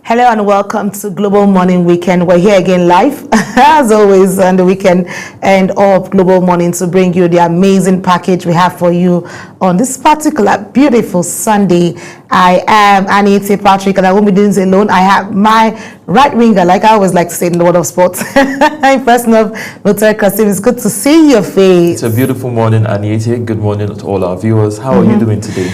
Hello and welcome to Global Morning Weekend. We're here again live, as always, on the weekend end of Global Morning to bring you the amazing package we have for you on this particular beautiful Sunday. I am Annie T. Patrick, and I won't be doing this alone. I have my right winger, like I always like to say in the world of sports, in person of Dr. Kasim. It's good to see your face. It's a beautiful morning, Annie T. Good morning to all our viewers. How are you doing today?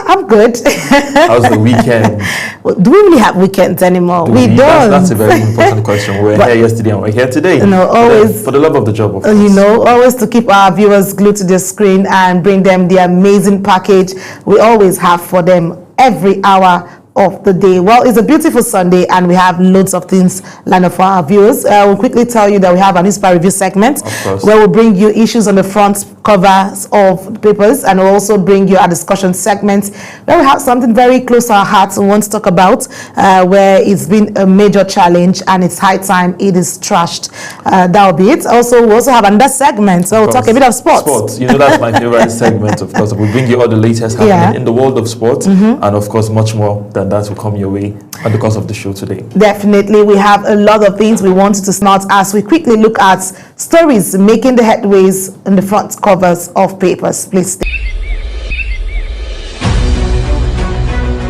I'm good. How's the weekend? Well, do we really have weekends anymore? We don't. That's a very important question. We were here yesterday and we're here today. You know, always for the love of the job, of course. You know, always to keep our viewers glued to the screen and bring them the amazing package we always have for them every hour of the day. Well, it's a beautiful Sunday and we have loads of things lined up for our viewers. We'll quickly tell you that we have a newspaper review segment where we'll bring you issues on the front covers of papers, and we'll also bring you a discussion segment where we have something very close to our hearts we want to talk about, where it's been a major challenge and it's high time it is trashed. That'll be it. Also, we also have another segment, so we'll talk a bit of sports. Sports, you know, that's my favorite segment, of course. We bring you all the latest happening in the world of sports, and of course much more than that will come your way at the course of the show today. Definitely, we have a lot of things we wanted to start as we quickly look at stories making the headways in the front covers of papers. Please stay.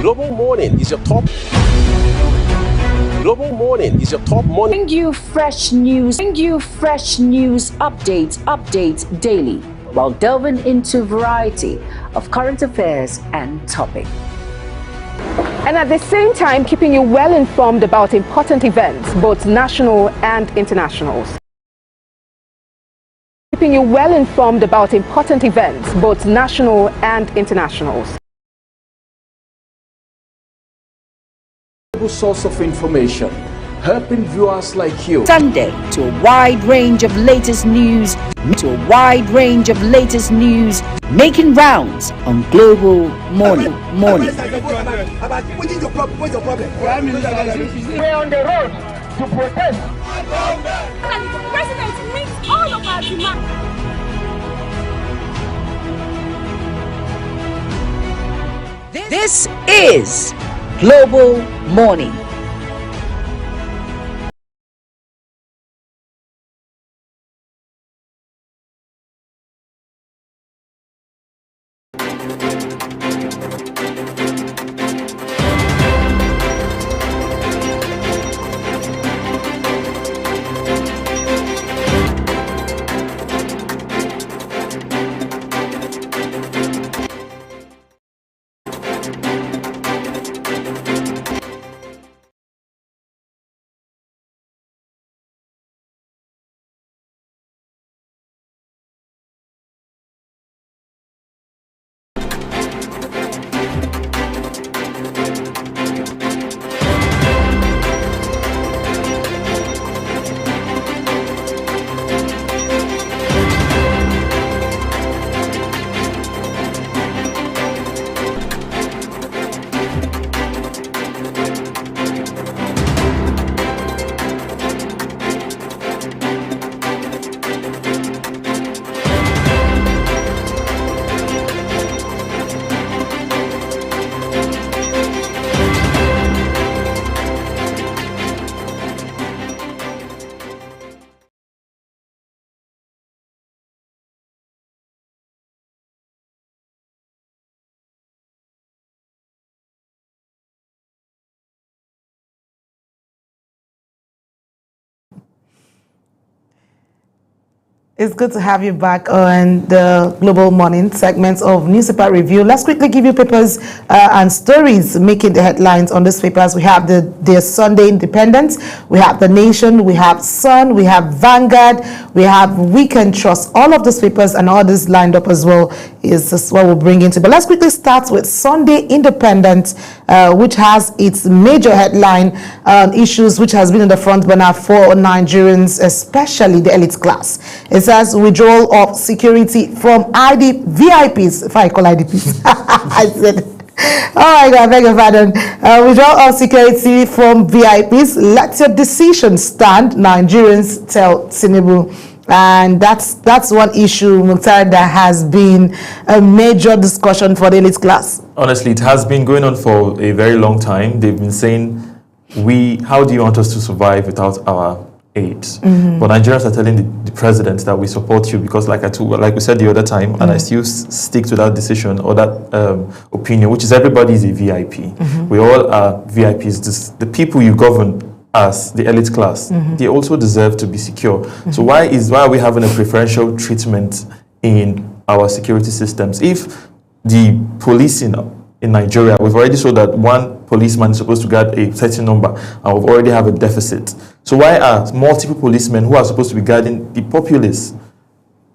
Global Morning is your top. Global Morning is your top morning. Bring you fresh news. Updates daily, while delving into a variety of current affairs and topics. And at the same time, keeping you well informed about important events, both national and internationals. Keeping you well informed about important events, both national and internationals. Source of information, helping viewers like you. Sunday to a wide range of latest news, making rounds on Global Morning. We're on the road to protest. And the president meets all of our demands. This is Global Morning. It's good to have you back on the Global Morning segments of Newspaper Review. Let's quickly give you papers and stories making the headlines on these papers. We have the Sunday Independent, we have The Nation, we have Sun, we have Vanguard, we have Weekend Trust. All of these papers and all this lined up as well is what we'll bring into. But let's quickly start with Sunday Independent, which has its major headline issues which has been in the front burner for Nigerians, especially the elite class. It says withdrawal of security from VIPs, if I call IDPs. I said, oh my God, I beg your pardon. Withdrawal of security from VIPs. Let your decision stand, Nigerians tell Tinubu. And that's one issue, Mukhtar, that has been a major discussion for the elite class. Honestly, it has been going on for a very long time. They've been saying how do you want us to survive without our aid? But Nigerians are telling the president that we support you because, like we said the other time, and I still stick to that decision or that opinion, which is everybody is a VIP. We all are VIPs. The people you govern as the elite class, they also deserve to be secure. So why are we having a preferential treatment in our security systems? If the policing in Nigeria, we've already saw that one policeman is supposed to guard a certain number, and we've already have a deficit. So why are multiple policemen who are supposed to be guarding the populace,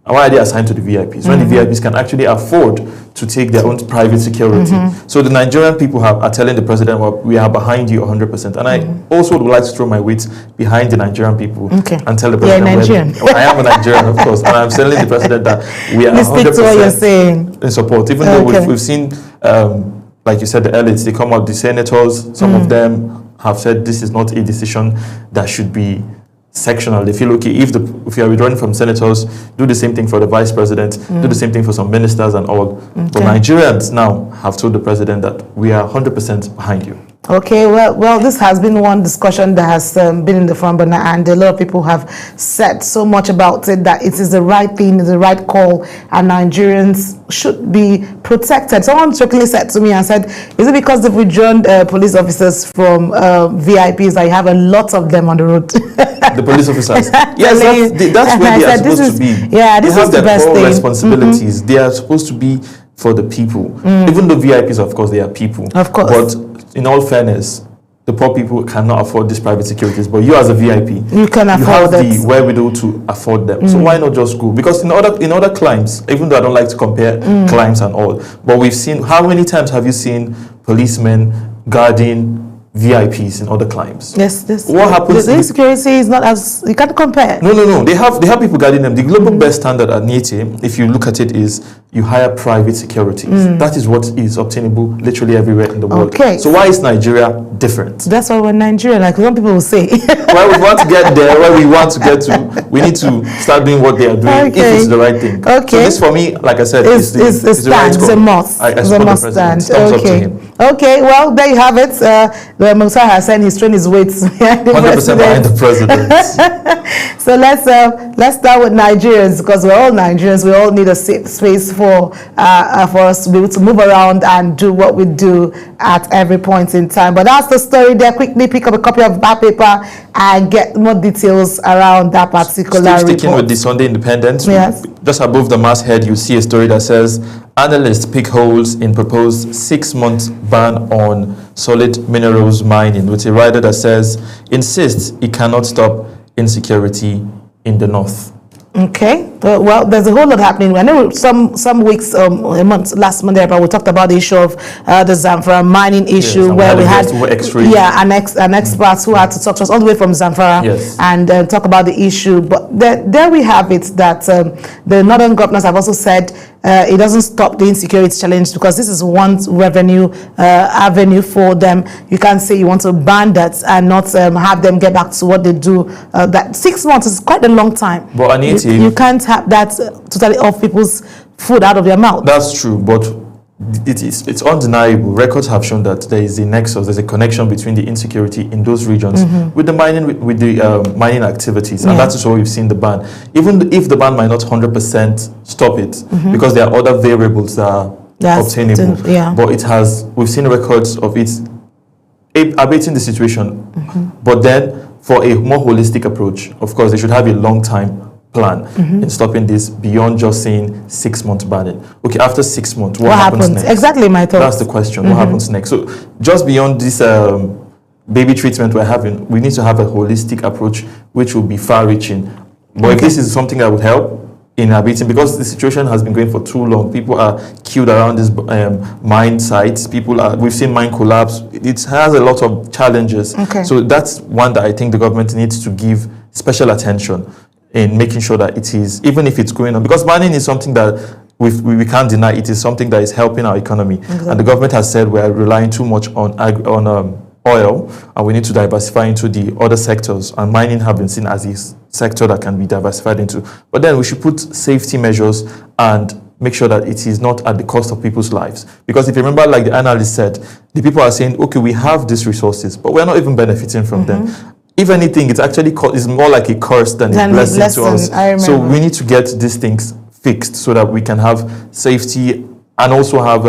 why are they assigned to the VIPs when the VIPs can actually afford to take their own private security? So the Nigerian people are telling the president, well, we are behind you 100%. And I also would like to throw my weight behind the Nigerian people and tell the president, Nigerian. I am a Nigerian, of course, and I'm telling the president that we are 100% in support, even though we've seen, like you said, the elites, they come out, the senators, some of them have said this is not a decision that should be sectional. They feel, okay, if you are withdrawing from senators, do the same thing for the vice president, do the same thing for some ministers and all. But Nigerians now have told the president that we are 100% behind you. Okay, well, this has been one discussion that has been in the front burner, and a lot of people have said so much about it that it is the right thing, it's the right call, and Nigerians should be protected. Someone jokingly said to me and said, is it because they've withdrawn police officers from VIPs that you have a lot of them on the road? The police officers. Yes, that's where they are supposed to be. Yeah, this is the best thing. They have their core responsibilities. They are supposed to be for the people. Even though VIPs, of course, they are people. Of course. But in all fairness, the poor people cannot afford these private securities. But you as a VIP, you can afford it. You have the wherewithal to afford them. So why not just go? Because in other climes, even though I don't like to compare climes and all, but we've seen, how many times have you seen policemen guarding VIPs in other climes? Yes. What happens? The insecurity is not as, you can't compare. No. They have people guarding them. The global best standard at NIETE, if you look at it, is you hire private securities. That is what is obtainable literally everywhere in the world. Okay. So why is Nigeria different? That's why we're Nigerian, like some people will say. Well, we want to get there, where we want to get to, we need to start doing what they are doing, if it's the right thing. Okay. So this, for me, like I said, is the right call. It's a must. I support the president. Thumbs up to him. Okay, well, there you have it. The Musa has said he's trained his weight behind the 100% behind the president. So let's start with Nigerians, because we're all Nigerians. We all need a safe space for us to be able to move around and do what we do at every point in time. But that's the story there. Quickly pick up a copy of that paper and get more details around that particular report. Sticking with the Sunday Independent, yes. Just above the masthead, you see a story that says, analysts pick holes in proposed 6-month ban on solid minerals mining, with a rider that says, insists it cannot stop insecurity in the north. Okay, well, there's a whole lot happening. I know some weeks, last Monday, we talked about the issue of the Zamfara mining issue, where we had an experts who had to talk to us all the way from Zamfara and talk about the issue. But there we have it, that the northern governors have also said it doesn't stop the insecurity challenge, because this is one revenue avenue for them. You can't say you want to ban that and not have them get back to what they do. That 6 months is quite a long time. But Anita, you can't have that totally off people's food out of their mouth. That's true, but it's undeniable. Records have shown that there is a nexus, there's a connection between the insecurity in those regions with the mining activities, and that is why we've seen the ban. Even if the ban might not 100% stop it, because there are other variables that are obtainable. But we've seen records of it abating the situation. But then, for a more holistic approach, of course, they should have a long-time plan in stopping this beyond just saying 6-month banning. Okay, after 6 months, what happens next? Exactly my thoughts. That's the question. What happens next? So just beyond this baby treatment we're having, we need to have a holistic approach which will be far-reaching. But if this is something that would help in abating, because the situation has been going for too long, people are queued around these mine sites. We've seen mine collapse. It has a lot of challenges. So that's one that I think the government needs to give special attention in making sure that it is, even if it's going on, because mining is something that we can't deny, it is something that is helping our economy. And the government has said we are relying too much on oil, and we need to diversify into the other sectors, and mining have been seen as a sector that can be diversified into. But then we should put safety measures and make sure that it is not at the cost of people's lives. Because if you remember, like the analyst said, the people are saying, okay, we have these resources, but we're not even benefiting from them. If anything, it's actually is more like a curse than a blessing to us. So we need to get these things fixed so that we can have safety and also have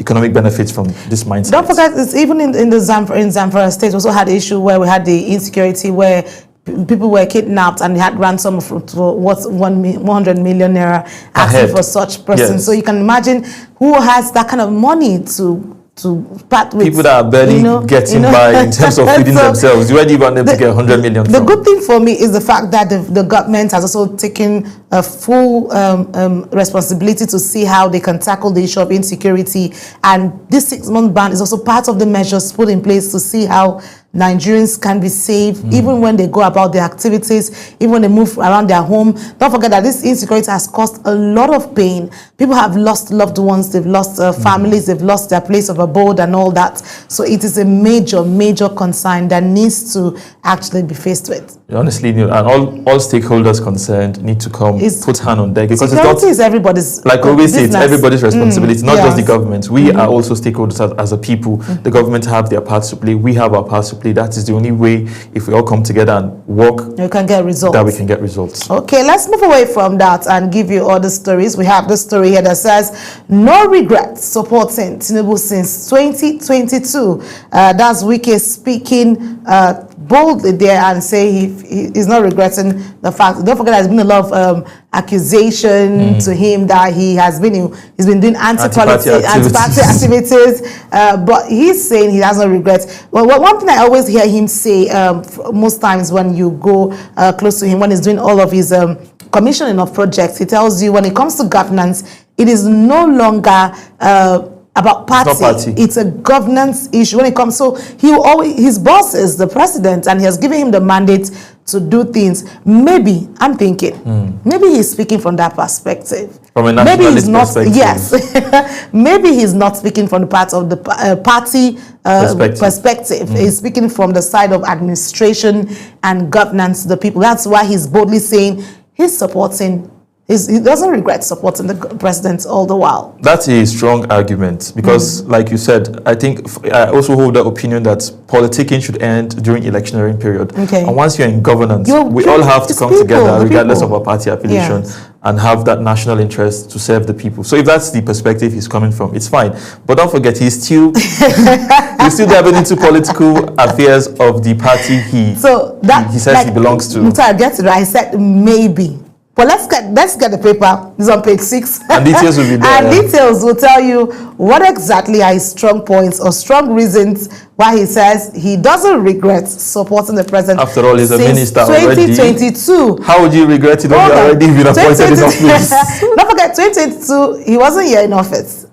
economic benefits from this mindset. Don't forget, it's even in Zamfara State, we also had an issue where we had the insecurity where people were kidnapped and they had ransom for what's 100 million naira asking for such person. Yes. So you can imagine who has that kind of money to part with. People that are barely getting by in terms of feeding themselves. You already want them to get 100 million. The good thing for me is the fact that the government has also taken a full responsibility to see how they can tackle the issue of insecurity. And this 6-month ban is also part of the measures put in place to see how Nigerians can be safe, even when they go about their activities, even when they move around their home. Don't forget that this insecurity has caused a lot of pain. People have lost loved ones, they've lost families, they've lost their place of abode and all that. So it is a major, major concern that needs to actually be faced with. Honestly, Neil, and all stakeholders concerned need to come put hand on deck, because security is everybody's. Like we always say, it's everybody's responsibility, not just the government. We are also stakeholders as a people. The government have their parts to play. We have our parts to play. That is the only way, if we all come together and work, you can get results. That we can get results. Okay, let's move away from that and give you other stories. We have this story here that says, no regrets supporting Tinubu since 2022. That's Wike speaking boldly there and say he's not regretting the fact. Don't forget there's been a lot of accusation to him that he's been doing anti-party activities, but he's saying he has no regrets. Well, one thing I always hear him say most times when you go close to him, when he's doing all of his commissioning of projects, he tells you when it comes to governance, it is no longer about party. It's a governance issue when it comes. So his boss is the president, and he has given him the mandate to do things. Maybe I'm thinking, maybe he's speaking from that perspective. From a nationalist perspective. Yes, maybe he's not speaking from the part of the party perspective. He's speaking from the side of administration and governance, the people. That's why he's boldly saying he's supporting. He doesn't regret supporting the president all the while. That's a strong argument because, like you said, I think I also hold the opinion that politicking should end during electioneering period. Okay. And once you're in governance, we all have to come together, regardless of our party affiliation, and have that national interest to serve the people. So if that's the perspective he's coming from, it's fine. But don't forget, he's still diving into political affairs of the party he says he belongs to. I get it right. I said maybe. But let's get the paper. It's on page 6. And details will be there. And details will tell you what exactly are his strong points or strong reasons why he says he doesn't regret supporting the president. After all, he's a minister already. 2022. How would you regret it when you already been appointed in office? Don't forget, 2022, he wasn't here in office.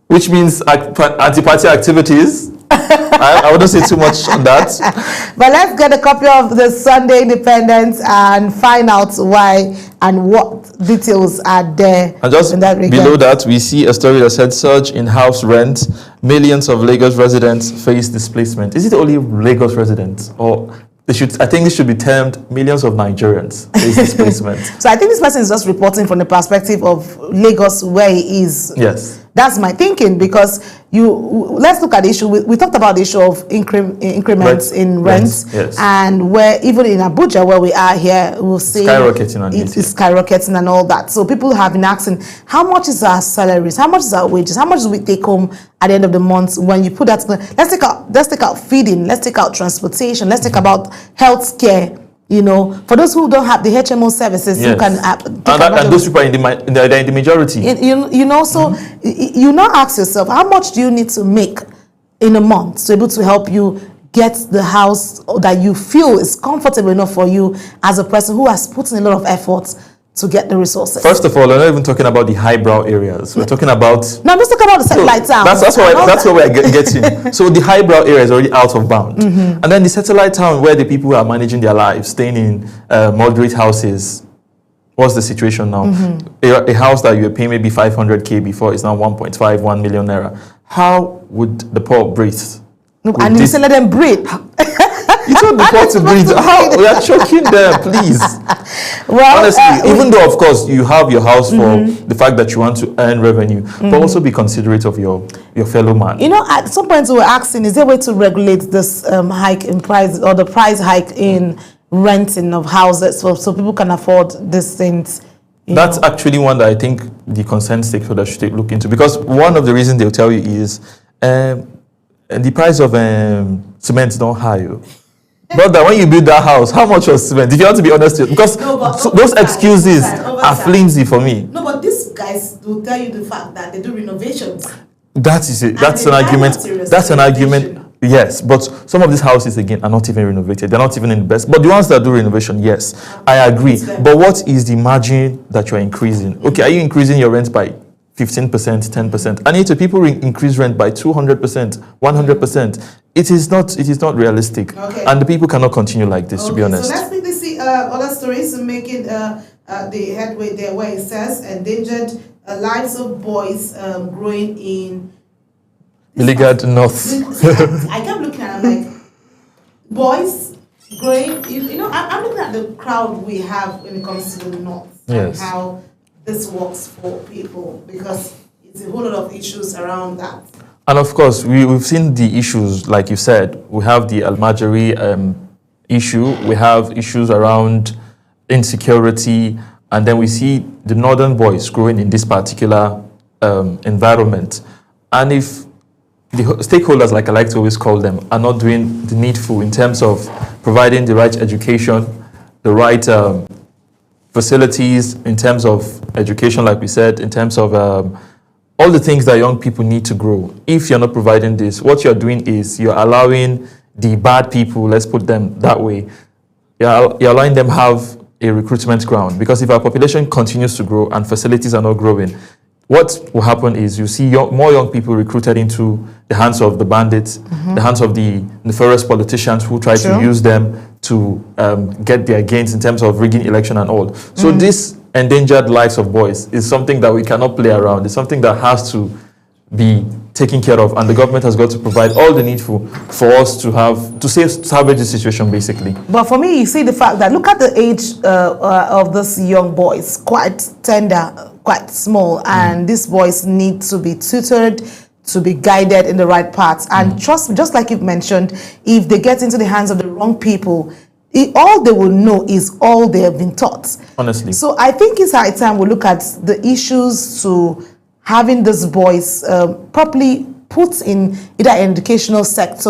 Which means anti-party activities. I wouldn't say too much on that. But let's get a copy of the Sunday Independent and find out why and what details are there. And just below that, we see a story that said surge in house rent. Millions of Lagos residents face displacement. Is it only Lagos residents, or I think this should be termed millions of Nigerians face displacement? So I think this person is just reporting from the perspective of Lagos where he is. Yes. That's my thinking, because let's look at the issue. We talked about the issue of increments in rents, yes. And where even in Abuja, where we are here, we'll see it's skyrocketing and all that. So people have been asking, how much is our salaries? How much is our wages? How much do we take home at the end of the month? When you put that, let's take out feeding, let's take out transportation, let's take about health care. You know, for those who don't have the HMO services, yes. You can and those people are in the majority. You know, so you now ask yourself, how much do you need to make in a month to be able to help you get the house that you feel is comfortable enough for you as a person who has put in a lot of effort to get the resources? First of all, we're not even talking about the highbrow areas. We're talking about... No, I'm just talking about the satellite towns. That's where we're getting. So the highbrow area is already out of bound. And then the satellite town where the people are managing their lives, staying in moderate houses. What's the situation now? A house that you were paying maybe 500K before is now 1.5, 1 million naira. How would the poor breathe? No, and you say let them breathe. You told the poor to breathe. How? We are choking them, please. Well, honestly, even though of course you have your house for the fact that you want to earn revenue, but also be considerate of your fellow man. You know, at some point we were asking, is there a way to regulate this hike in price or the price hike in renting of houses so people can afford these things? That's actually one that I think the concerned stakeholders should look into, because one of the reasons they'll tell you is the price of cement don't high. Brother, when you build that house, how much was cement? If you want to be honest, because those excuses are flimsy for me. No, but these guys will tell you the fact that they do renovations. That is it. That's an argument. That's an argument. Yes, but some of these houses again are not even renovated. They're not even in the best. But the ones that do renovation, yes, I agree. But what is the margin that you're increasing? Okay, are you increasing your rent by 15%, 10%? And if people increase rent by 200%, 100%, it is not realistic. Okay. And the people cannot continue like this, to be honest. So let's quickly see other stories making the headway there, where it says endangered lives of boys growing in Iligan North. I kept looking at them like, boys growing, you know, I'm looking at the crowd we have when it comes to the North. Yes. And how this works for people, because it's a whole lot of issues around that. And of course, we've seen the issues, like you said. We have the Al-Majri issue. We have issues around insecurity. And then we see the northern boys growing in this particular environment. And if the stakeholders, like I like to always call them, are not doing the needful in terms of providing the right education, the right facilities, in terms of education, like we said, in terms of all the things that young people need to grow. If you're not providing this, what you're doing is you're allowing the bad people, let's put them that way, you're allowing them have a recruitment ground. Because if our population continues to grow and facilities are not growing, what will happen is you see more young people recruited into the hands of the bandits, the hands of the nefarious politicians who try to use them to get their gains in terms of rigging election and all. So this endangered lives of boys is something that we cannot play around. It's something that has to be taken care of, and the government has got to provide all the needful for us to salvage the situation, basically. But for me, you see the fact that look at the age of this young boys, quite tender, quite small, and these boys need to be tutored, to be guided in the right paths. And trust me, just like you've mentioned, if they get into the hands of the wrong people, all they will know is all they have been taught. Honestly. So I think it's high time we look at the issues to having these boys properly put in either an educational sector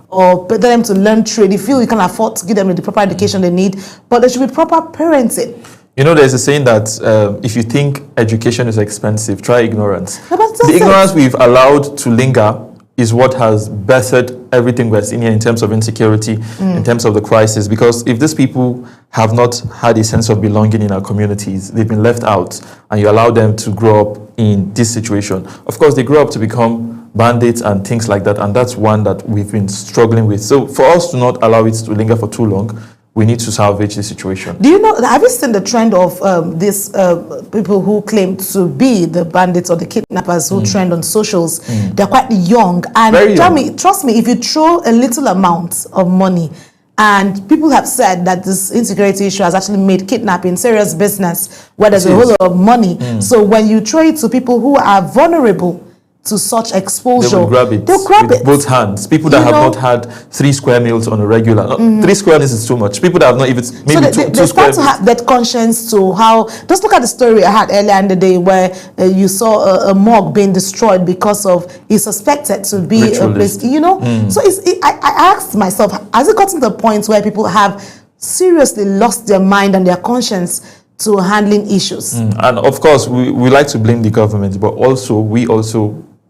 or put them to learn trade. If you can afford to give them the proper education they need, but there should be proper parenting. You know, there's a saying that if you think education is expensive, try ignorance. The ignorance we've allowed to linger is what has bettered everything we're seeing here in terms of insecurity, in terms of the crisis. Because if these people have not had a sense of belonging in our communities, they've been left out, and you allow them to grow up in this situation, of course, they grow up to become bandits and things like that. And that's one that we've been struggling with. So for us to not allow it to linger for too long, we need to salvage the situation. Do you know, have you seen the trend of these people who claim to be the bandits or the kidnappers who trend on socials? They're quite young. And Very young. Trust me, if you throw a little amount of money, and people have said that this insecurity issue has actually made kidnapping serious business, where there's a whole lot of money. So when you throw it to people who are vulnerable to such exposure, they will grab it with both hands. People that have not had 3 square meals on a regular. 3 square meals is too much. People that have not even maybe so two start square to have that conscience to how. Just look at the story I had earlier in the day where you saw a mosque being destroyed because of is suspected to be a place. You know, so I asked myself, has it gotten to the point where people have seriously lost their mind and their conscience to handling issues? And of course, we like to blame the government, but also we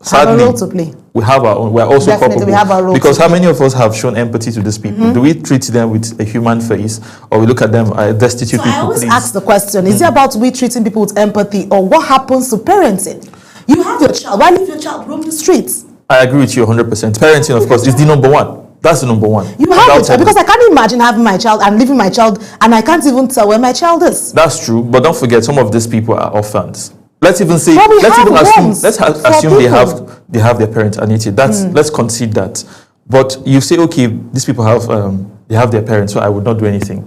sadly, have a role to play. We have our own. We're also Definitely, culpable. we have our role because to how play. many of us have shown empathy to these people? Do we treat them with a human face, or we look at them as destitute So people? I always please? ask the question, is it about we treating people with empathy, or what happens to parenting? You have your child, why leave your child roam the streets? I agree with you 100%. Parenting, of course, is the number one. That's the number one. You have it, Undoubtedly. because I can't imagine having my child and leaving my child, and I can't even tell where my child is. That's true, but don't forget, some of these people are orphans. Let's even say, But we let's have even assume, homes let's for assume they people. have their parents, Aniti. Let's concede that. But you say, okay, these people have they have their parents, so I would not do anything.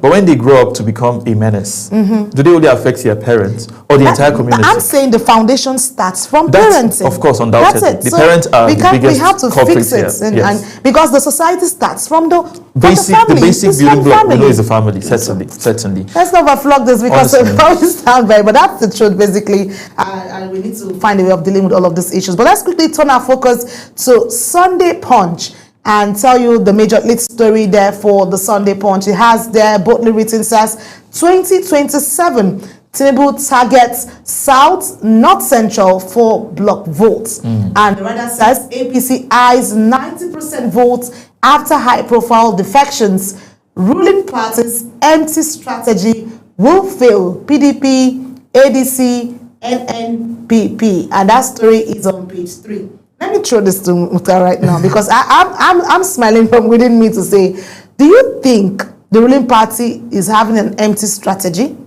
But when they grow up to become a menace, do they only affect their parents or the entire community? I'm saying the foundation starts from That's, parenting. of course, undoubtedly. That's it. The parents are the biggest we have to culprits fix it, here. Yes. and because the society starts from the Basic, family. the basic It's building from block we know family. is the family, certainly. Let's not overflog this because Honestly. it probably sounds very, but that's the truth basically, and we need to find a way of dealing with all of these issues. But let's quickly turn our focus to Sunday Punch and tell you the major lead story there for the Sunday Punch. It has there boldly written, says 2027 Tinubu targets South North Central for block votes, and the writer says APC eyes 90% votes after high-profile defections. Ruling party's empty strategy will fail PDP, ADC, NNPP, and that story is on page 3. Let me throw this to Muta right now because I'm smiling from within me to say, do you think the ruling party is having an empty strategy?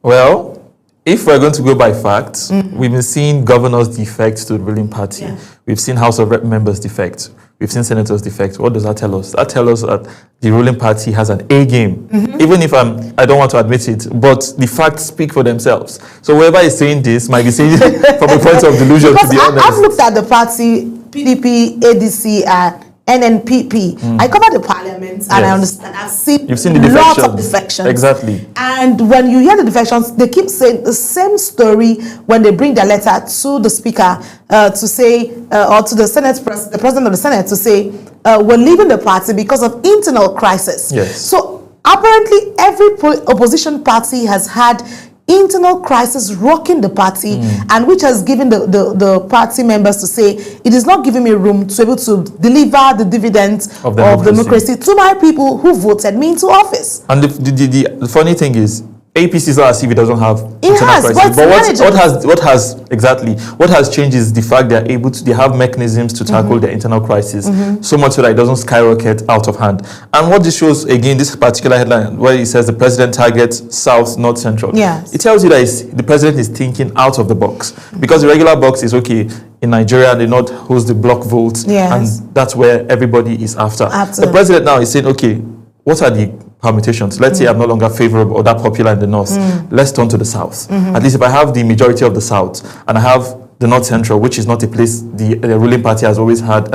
Well, if we're going to go by facts, we've been seeing governors defect to the ruling party. Yeah. We've seen House of Rep members defect. We've seen senators defect. What does that tell us? That tells us that the ruling party has an A game. Even if I don't want to admit it, but the facts speak for themselves. So whoever is saying this might be saying it from a point of delusion, Because to be honest. I've looked at the party, PDP, ADC, and NNPP. I cover the parliament and I Yes. understand. I've seen, You've seen the lots of defections. defections. Exactly. And when you hear the defections, they keep saying the same story when they bring their letter to the speaker to say, or to the Senate, the president of the Senate to say, we're leaving the party because of internal crisis. Yes. So apparently every opposition party has had internal crisis rocking the party, and which has given the party members to say it is not giving me room to be able to deliver the dividends of democracy to my people who voted me into office. And the funny thing is, APC is not as if it doesn't have It internal has, crisis. but But it's what has changed is the fact they have mechanisms to tackle their internal crisis, so much so that it doesn't skyrocket out of hand. And what this shows, again, this particular headline where it says the president targets South, North Central. Yes. It tells you that the president is thinking out of the box, because the regular box is okay. In Nigeria, the North holds the block votes, Yes. and that's where everybody is after. Absolutely. The president now is saying, okay, what are the permutations? Let's say I'm no longer favorable or that popular in the North. Let's turn to the South. At least if I have the majority of the South and I have the North Central, which is not a place the ruling party has always had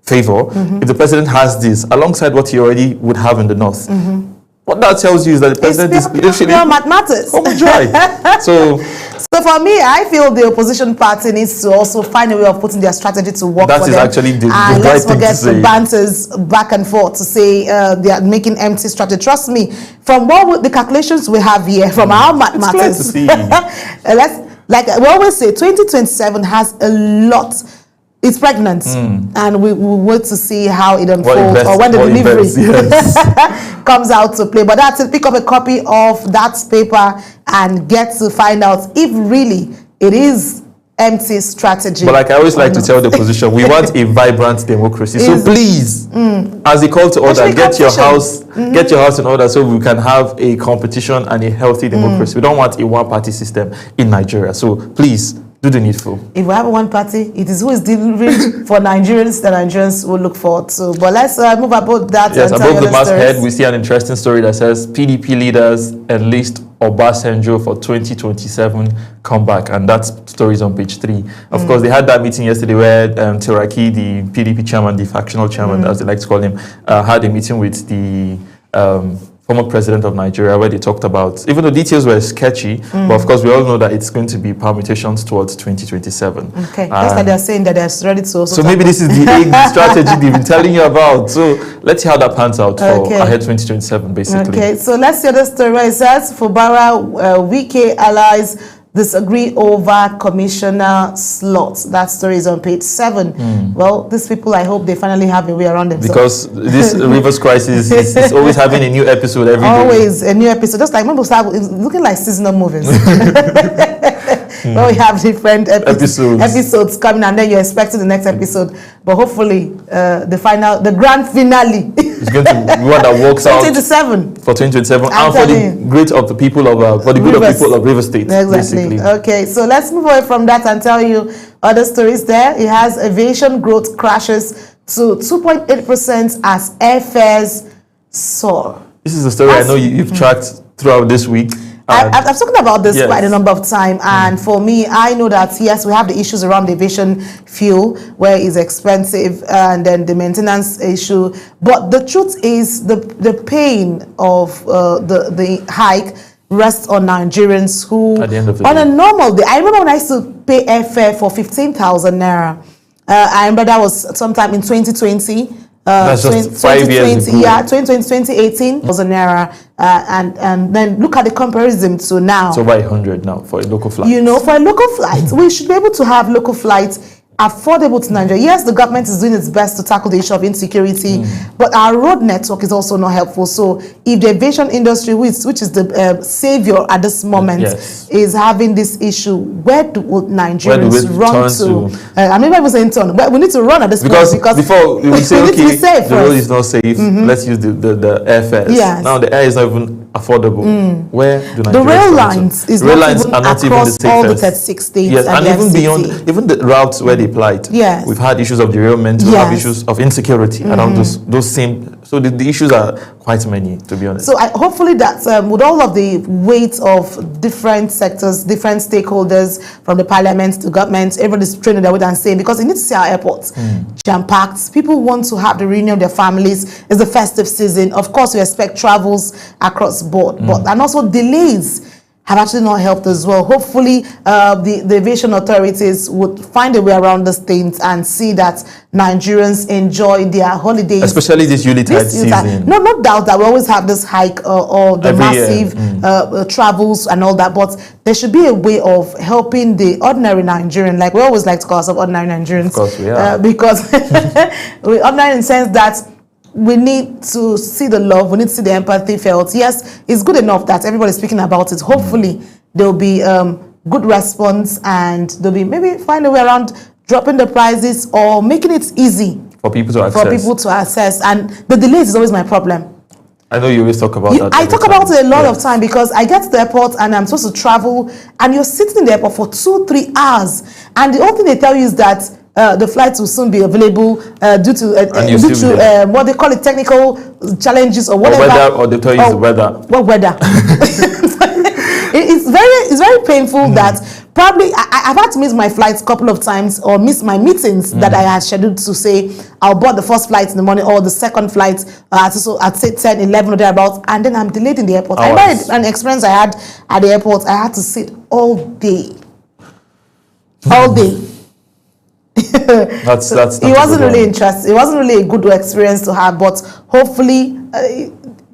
favor, if the president has this alongside what he already would have in the North, what that tells you is that the president is literally matters. dry. So So for me, I feel the opposition party needs to also find a way of putting their strategy to work That for is them. actually the and right let's thing to forget the say. banters back and forth to say they are making empty strategy. Trust me, from the calculations we have here, from our It's clear to mathematics, see. like we always say, 2027 has a lot. It's pregnant, and we wait to see how it unfolds or when the delivery comes out to play. But that's it. Pick up a copy of that paper and get to find out if really it is empty strategy. But like I always like to tell the opposition, we want a vibrant democracy. So please, as a call to order, Especially get your competition. house in order so we can have a competition and a healthy democracy. We don't want a one-party system in Nigeria. So please, do the needful. If we have one party, it is who is delivering for Nigerians that Nigerians will look forward to. But let's move about that. Yes, and tell above you the other masthead, stories. we see an interesting story that says PDP leaders enlist Obasanjo for 2027 comeback, and that story is on page 3. Of course, they had that meeting yesterday where Teraki, the PDP chairman, the factional chairman, as they like to call him, had a meeting with the former president of Nigeria, where they talked about, even though details were sketchy, but of course we all know that it's going to be permutations towards 2027. Okay, just like they're saying that they're ready to also. So maybe this is the strategy they've been telling you about. So let's see how that pans out for ahead 2027, basically. Okay, so let's see the story where it says Fubara, Wike allies disagree over commissioner slots. That story is on page 7. Well, these people, I hope they finally have a way around themselves. Because this Rivers crisis is always having a new episode every day. Always a new episode. Just like remember, it's looking like seasonal movies. Where we have different episodes coming, and then you're expecting the next episode. But hopefully, the grand finale is going to be one that works out 2027 for 2027 and for the great of the people of for the good of people of River State. Exactly. Basically. Okay, so let's move away from that and tell you other stories there. It has aviation growth crashes to 2.8% as airfares soar. This is a story I know you've tracked throughout this week. I've spoken about this Yes. quite a number of times, and for me, I know that yes, we have the issues around the aviation fuel, where it's expensive, and then the maintenance issue. But the truth is, the pain of the hike rests on Nigerians who, At the end of the on day. a normal day, I remember when I used to pay airfare for 15,000 naira. I remember that was sometime in 2020. That's just 5 years ago. Yeah, 2020, 2018 was an era, and then look at the comparison to now. It's over 100 now for a local flight. You know, for a local flight, we should be able to have local flights affordable to Nigeria. Yes, the government is doing its best to tackle the issue of insecurity, but our road network is also not helpful. So if the aviation industry, which is the savior at this moment, Yes. is having this issue, where do Nigerians we run turn to? to? I'm not even saying turn, but we need to run at this Because point because before we would say, need to okay, be safe the road first. is not safe, let's use the airfares. Yes. Now the air is not even affordable. Where do Nigerians The rail turn to? lines is Rail not lines even are not even the across all the safest. 36 states Yes, and the even FCT. beyond, even the routes where they plight. Yes. We've had issues of derailment, we have Yes. issues of insecurity around those same. So the issues are quite many, to be honest. So hopefully that with all of the weight of different sectors, different stakeholders, from the parliament to government, everybody's training their way and saying, because you need to see our airports jam-packed. People want to have the reunion of their families. It's the festive season. Of course, we expect travels across board, but and also delays have actually not helped as well. Hopefully, the aviation authorities would find a way around these things and see that Nigerians enjoy their holidays. Especially this Yuletide season. No doubt that we always have this hike or the Every year. massive travels and all that, but there should be a way of helping the ordinary Nigerian, like we always like to call ourselves ordinary Nigerians. Of course we are. Because we're ordinary in the sense that we need to see the love, we need to see the empathy felt. Yes, it's good enough that everybody's speaking about it. Hopefully, there'll be good response, and there'll be maybe find a way around dropping the prices or making it easy For people to access. And the delays is always my problem. I know you always talk about that. I every talk time. about it a lot of Yes. time because I get to the airport and I'm supposed to travel, and you're sitting in the airport for 2-3 hours, and the only thing they tell you is that the flights will soon be available due to what they call it, technical challenges or whatever. Weather, or they tell you it's the weather. What weather? It's very painful that probably I've had to miss my flights a couple of times or miss my meetings that I had scheduled to say I'll board the first flight in the morning or the second flight at say 10, 11 or thereabouts, and then I'm delayed in the airport. I remember an experience I had at the airport. I had to sit all day. All day. That's It wasn't really interesting. It wasn't really a good experience to have, but hopefully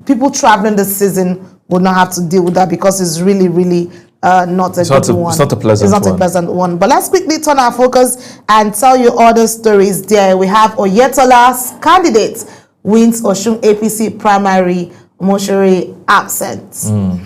people traveling this season will not have to deal with that because it's really, really not a good one. It's not a pleasant one. It's not a pleasant one. But let's quickly turn our focus and tell you other stories there. We have Oyetola's candidate wins Osun APC primary, Moshere absent.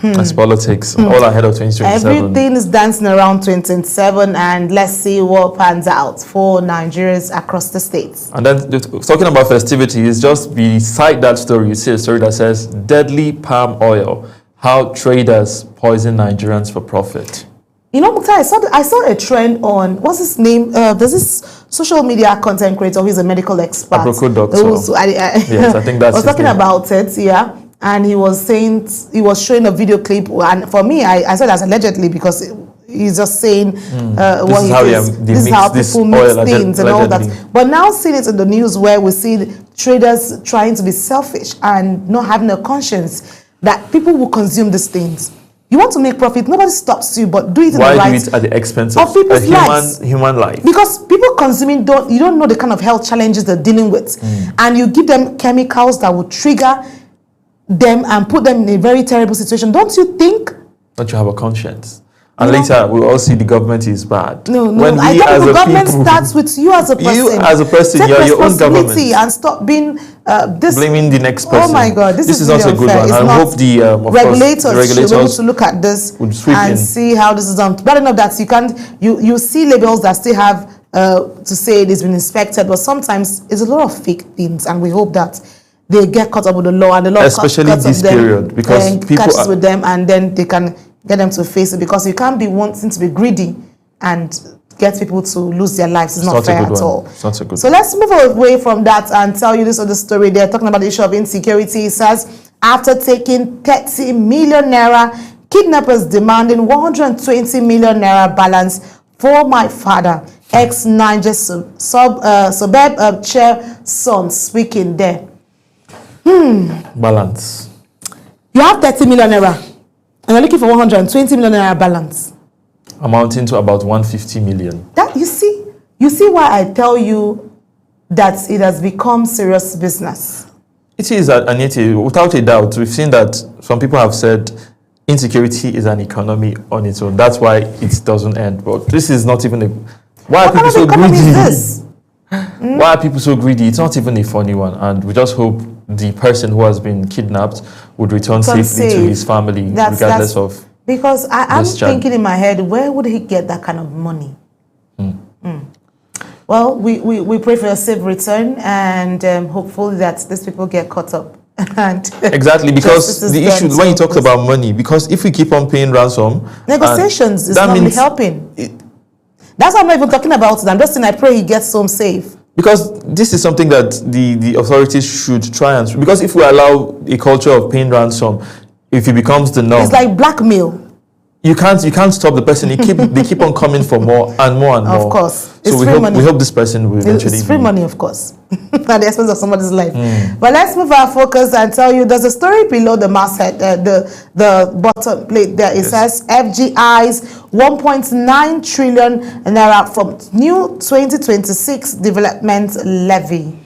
That's politics. All ahead of 2027. Everything is dancing around 2027, and let's see what pans out for Nigerians across the states. And then talking about festivities, just beside that story, you see a story that says deadly palm oil, how traders poison Nigerians for profit. You know, Mukhtar, I saw a trend on, what's his name? There's this social media content creator who's a medical expert. Aproko Doctor. Yes, I think that's I was his talking name. about it, yeah. And he was saying, he was showing a video clip. And for me, I said that's allegedly because he's just saying what he thinks. This is how people mix things and all that. But now seeing it in the news where we see traders trying to be selfish and not having a conscience that people will consume these things. You want to make profit, nobody stops you, but do it in the right. Why do it at the expense of people's lives? human life? Because people consuming you don't know the kind of health challenges they're dealing with, and you give them chemicals that will trigger them and put them in a very terrible situation. Don't you think? Don't you have a conscience? And later we'll all see the government is bad. No. When I we thought as the a government people, starts with you as a person. You as a person, Take you're your own responsibility government. and stop being blaming the next person. Oh my God, this is not really a good unfair. one. It's I not. hope the of regulators course, should be able to look at this would sweep and in. see how this is done. Bad enough that you see labels that still have to say it has been inspected, but sometimes it's a lot of fake things, and we hope that they get caught up with the law, and the law especially cuts this them, period, because people catches with them, and then they can get them to face it, because you can't be wanting to be greedy and get people to lose their lives. It's not not a fair good at one. all. It's not a good So let's move away from that and tell you this other story. They're talking about the issue of insecurity. It says, after taking 30 million naira, kidnappers demanding 120 million naira balance for my father. Ex-Niger suburb chair son speaking there. Balance. You have 30 million naira and you're looking for 120 million naira balance. Amounting to about 150 million. That you see why I tell you that it has become serious business. It is, Anita, without a doubt. We've seen that some people have said insecurity is an economy on its own. That's why it doesn't end. But this is not even a... Why are people so economy greedy? is this? Why are people so greedy? It's not even a funny one. And we just hope the person who has been kidnapped would return safely to his family, regardless of... Because I'm this child. thinking in my head, where would he get that kind of money? Well, we pray for a safe return and hopefully that these people get caught up. And Exactly, because justice is the done issue, to when you talk those- about money, because if we keep on paying ransom... Negotiations is that not really means helping. That's why I'm not even talking about it. I'm just saying I pray he gets home safe. Because this is something that the authorities should try and... Because if we allow a culture of paying ransom, if it becomes the norm... It's like blackmail. You can't stop the person. They keep on coming for more and more and more. Of course. So It's we free hope money. we hope this person will eventually It's free be- money, of course, at the expense of somebody's life. But let's move our focus and tell you there's a story below the masthead, the bottom plate there. It says FGI's 1.9 trillion naira from new 2026 development levy.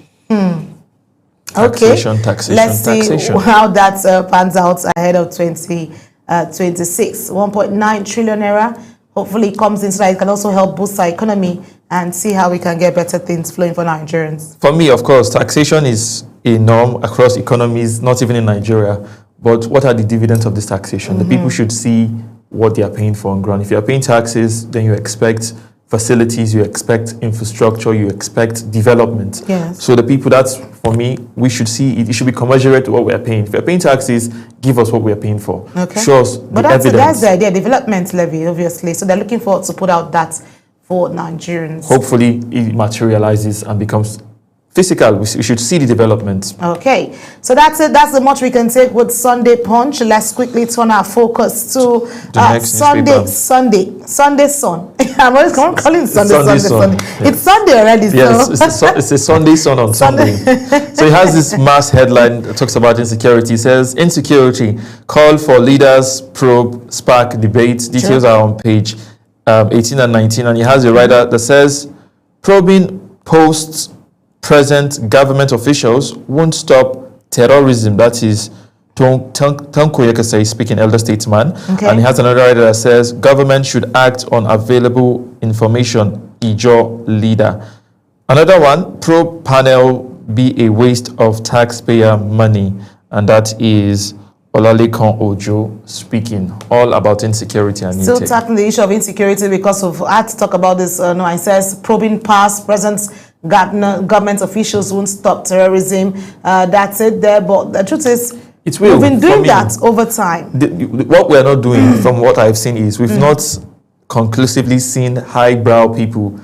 Okay, Taxation, let's see taxation. how that pans out ahead of 2026. 1.9 trillion naira. Hopefully it comes in so that it can also help boost our economy and see how we can get better things flowing for Nigerians. For me, of course, taxation is a norm across economies, not even in Nigeria. But what are the dividends of this taxation? The people should see what they are paying for on ground. If you are paying taxes, then you expect facilities, you expect infrastructure, you expect development. Yes. So the people, that's, for me, we should see it. It should be commensurate to what we are paying. If we are paying taxes, give us what we are paying for. Okay. Show us But the that's evidence. the idea, development levy, obviously. So they're looking forward to put out that for Nigerians. Hopefully, it materializes and becomes physical. We should see the development. Okay, so that's it. That's the much we can take with Sunday Punch. Let's quickly turn our focus to next Sunday newspaper. Sun. I'm always calling it Sunday Sunday Sun. Sun, yes. It's Sunday already. Yes, so. it's a Sunday Sun on Sunday. So it has this mass headline that talks about insecurity. It says, insecurity, call for leaders, probe, spark debate. Details are on page 18 and 19. And it has a rider that says, probing posts present government officials won't stop terrorism. That is Tanko Yekesei speaking, elder statesman. Okay. And he has another rider that says, government should act on available information, Ijo leader. Another one, probe panel be a waste of taxpayer money. And that is Olalekan Ojo speaking, all about insecurity and Still UTech. tackling the issue of insecurity because of, I had to talk about this, no, it says probing past, present government officials won't stop terrorism. That's it there, but the truth is, It will, we've been for doing me. that over time. What we are not doing, from what I've seen, is we've not conclusively seen highbrow people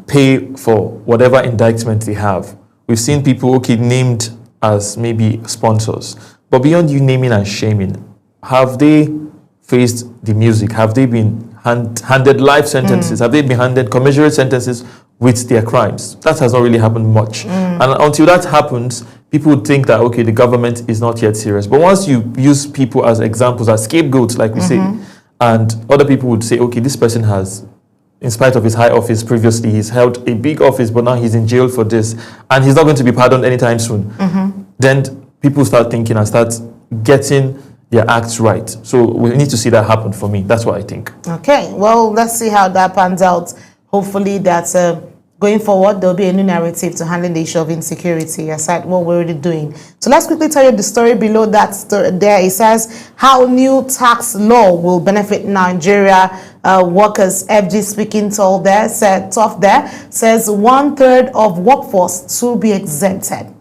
pay for whatever indictment they have. We've seen people, okay, named as maybe sponsors. But beyond you naming and shaming, have they faced the music? Have they been handed life sentences? Have they been handed commensurate sentences with their crimes? That has not really happened much. And until that happens, people would think that, okay, the government is not yet serious. But once you use people as examples, as scapegoats, like we say, and other people would say, okay, this person has, in spite of his high office previously, he's held a big office, but now he's in jail for this, and he's not going to be pardoned anytime soon. Then people start thinking and start getting their acts right. So we need to see that happen for me. That's what I think. Okay, well, let's see how that pans out. Hopefully that going forward, there'll be a new narrative to handling the issue of insecurity aside what we're already doing. So let's quickly tell you the story below that story there. It says how new tax law will benefit Nigeria workers. FG speaking told there, said tough there, says 1/3 of workforce to be exempted.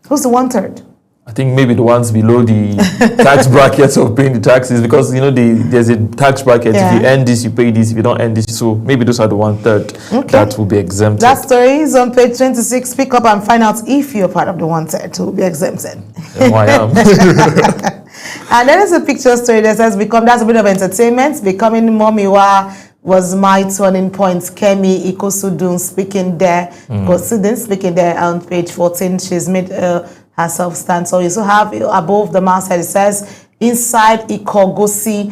Who's the 1/3? I think maybe the ones below the tax brackets of paying the taxes, because there's a tax bracket. Yeah. If you earn this, you pay this. If you don't earn this, so maybe those are the 1/3 that will be exempted. That story is on page 26. Pick up and find out if you're part of the 1/3 who will be exempted. And I am. And then there's a picture story that says, that's a bit of entertainment. Becoming Momiwa was my turning point. Kemi Ikosudun speaking there. Speaking there on page 14. She's made herself stand. So you also have above the masthead, it says, inside Ikogosi,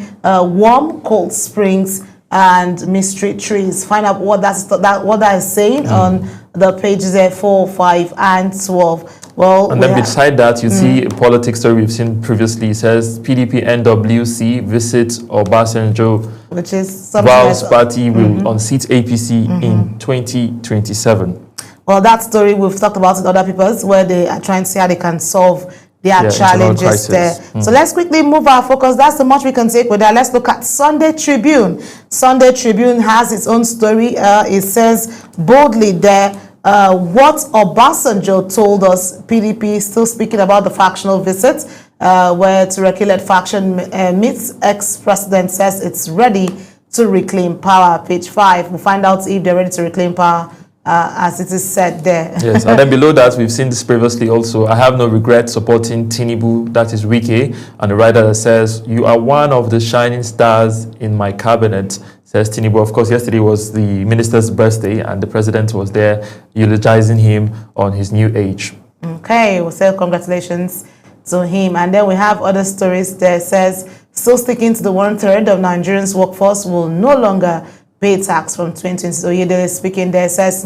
warm cold springs and mystery trees. Find out what that is saying on the pages there 4, 5, and 12. Well, and then beside that, you see a politics story we've seen previously. It says PDP NWC visits Obasanjo, which is Val's party will unseat APC in 2027. Well, that story we've talked about in other papers where they are trying to see how they can solve their challenges there. So let's quickly move our focus. That's the much we can take with that. Let's look at Sunday Tribune. Sunday Tribune has its own story. It says boldly there, what Obasanjo told us. PDP still speaking about the factional visit, where Turekiled faction meets ex-president, says it's ready to reclaim power. Page 5, we'll find out if they're ready to reclaim power, as it is said there. Yes, and then below that, we've seen this previously also. I have no regret supporting Tinubu, that is Wike, and the writer that says, you are one of the shining stars in my cabinet, says Tinubu. Of course, yesterday was the minister's birthday, and the president was there eulogizing him on his new age. Okay, we'll say congratulations to him. And then we have other stories there. Says, still sticking to the 1/3 of Nigerians' workforce will no longer pay tax from 2020. So Oyedele speaking there, says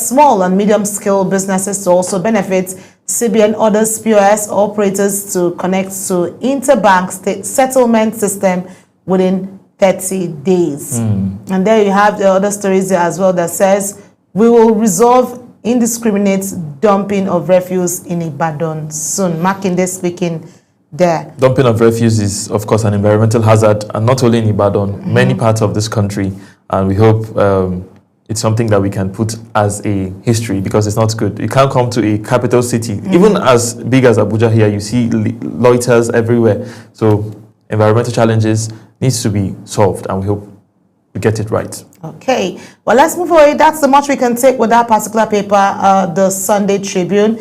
small and medium scale businesses to also benefit. CBN orders POS operators to connect to interbank state settlement system within 30 days. And there you have the other stories there as well that says, we will resolve indiscriminate dumping of refuse in Ibadan soon. Makinde speaking there. Dumping of refuse is, of course, an environmental hazard, and not only in Ibadan, many parts of this country. And we hope it's something that we can put as a history, because it's not good. You can't come to a capital city, even as big as Abuja here, you see loiters everywhere. So environmental challenges needs to be solved, and we hope we get it right. Okay, well, let's move away. That's the much we can take with that particular paper, the Sunday Tribune.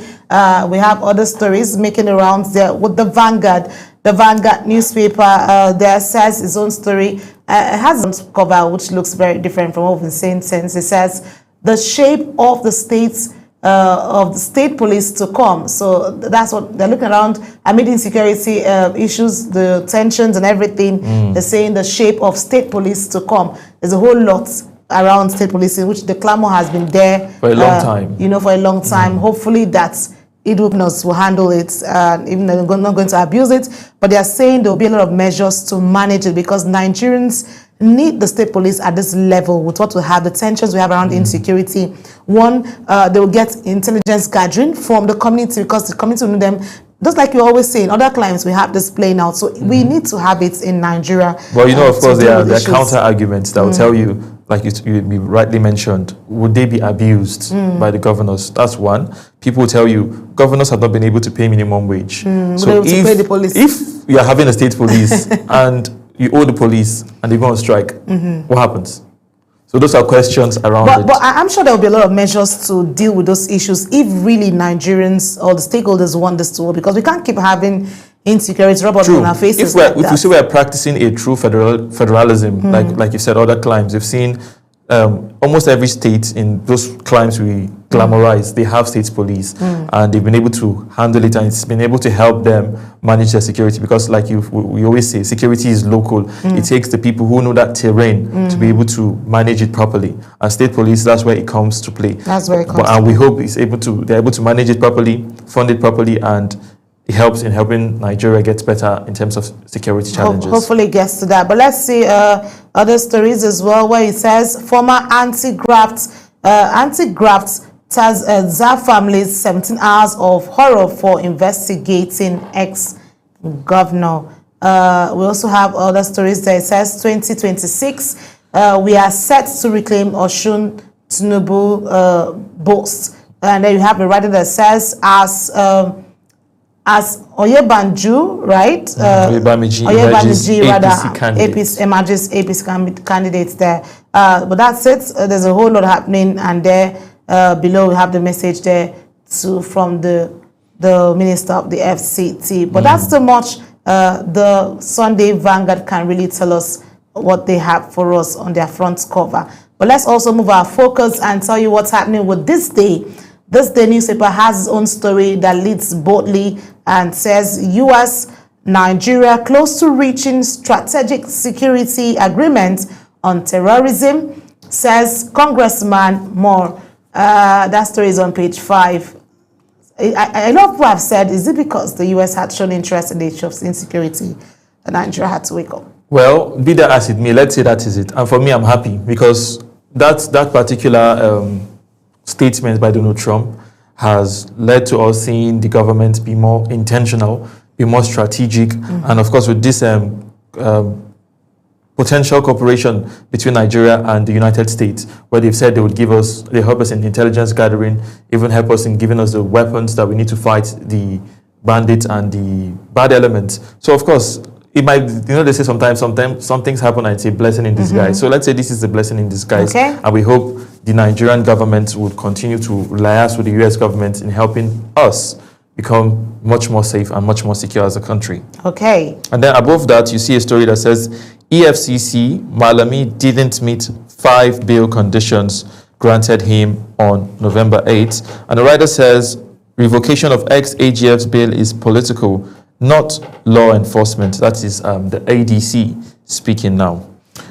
We have other stories making the rounds there with the Vanguard. The Vanguard newspaper there says its own story. It has a cover which looks very different from what we've been saying since. It says the shape of the state police to come. So that's what they're looking around amid insecurity issues, the tensions and everything. They're saying the shape of state police to come. There's a whole lot around state police, in which the clamor has been there for a long time. For a long time. Hopefully that Idwipnos will handle it, even though they're not going to abuse it. But they are saying there will be a lot of measures to manage it, because Nigerians need the state police at this level with what we have, the tensions we have around insecurity. One, they will get intelligence gathering from the community, because the community will know them. Just like you always say, in other climes, we have this playing out. So we need to have it in Nigeria. Well, of course, there are counter arguments that will tell you, like you rightly mentioned, would they be abused by the governors? That's one. People will tell you, governors have not been able to pay minimum wage. So if you are having a state police and you owe the police and they go on strike, what happens? So those are questions around it. But I'm sure there will be a lot of measures to deal with those issues if really Nigerians or the stakeholders want this to work, because we can't keep having insecurity rub on our faces. If we say we're practicing a true federalism, like you said, other climes, we've seen almost every state in those climes we glamorize, they have state police, and they've been able to handle it, and it's been able to help them manage their security, because like we always say, security is local. It takes the people who know that terrain to be able to manage it properly, and state police, that's where it comes to play. That's where it comes and we hope they're able to manage it properly, fund it properly, and it helps in helping Nigeria get better in terms of security challenges. Hopefully it gets to that. But let's see other stories as well, where it says former anti-graft Zar families 17 hours of horror for investigating ex-governor. We also have other stories there. It says 2026, we are set to reclaim Osun Tinubu boast. And then you have a writer that says, as Oyebanju, right? Oyebamiji Oyebanji, emerges rather, APC candidate. emerges APC candidates there. But that's it. There's a whole lot happening, and there below we have the message there from the Minister of the FCT. But that's too much. The Sunday Vanguard can really tell us what they have for us on their front cover. But let's also move our focus and tell you what's happening with This Day. This Day newspaper has its own story that leads boldly and says U.S. Nigeria close to reaching strategic security agreement on terrorism, says Congressman Moore. That story is on page 5. I know people have said, is it because the U.S. had shown interest in the issue of insecurity that Nigeria had to wake up? Well, be that as it may, let's say that is it. And for me, I'm happy because that particular statement by Donald Trump has led to us seeing the government be more intentional, be more strategic, and of course with this potential cooperation between Nigeria and the United States, where they've said they help us in intelligence gathering, even help us in giving us the weapons that we need to fight the bandits and the bad elements. So of course, it might, they say sometimes some things happen and it's a blessing in disguise. So let's say this is a blessing in disguise. Okay. And we hope the Nigerian government would continue to liaise with the US government in helping us become much more safe and much more secure as a country. Okay. And then above that, you see a story that says EFCC, Malami didn't meet 5 bail conditions granted him on November 8th. And the writer says revocation of ex-AGF's bail is political, not law enforcement. That is the ADC speaking now.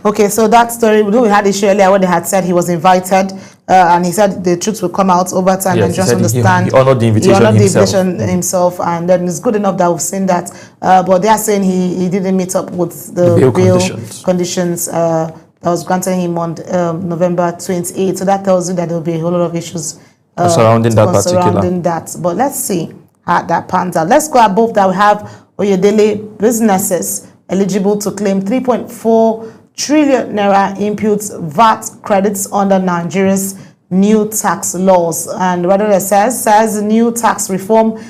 Okay, so that story, we had issue earlier where they had said he was invited, and he said the truth will come out over time. Yes, and just he understand. He honored the invitation himself, and then it's good enough that we've seen that. But they are saying he didn't meet up with the bail conditions that was granted him on November 28th. So that tells you that there will be a whole lot of issues surrounding that. But let's see how that pans out. Let's go above that. We have Oyedele businesses eligible to claim 3.4 trillion naira inputs VAT credits under Nigeria's new tax laws. And rather it says new tax reform,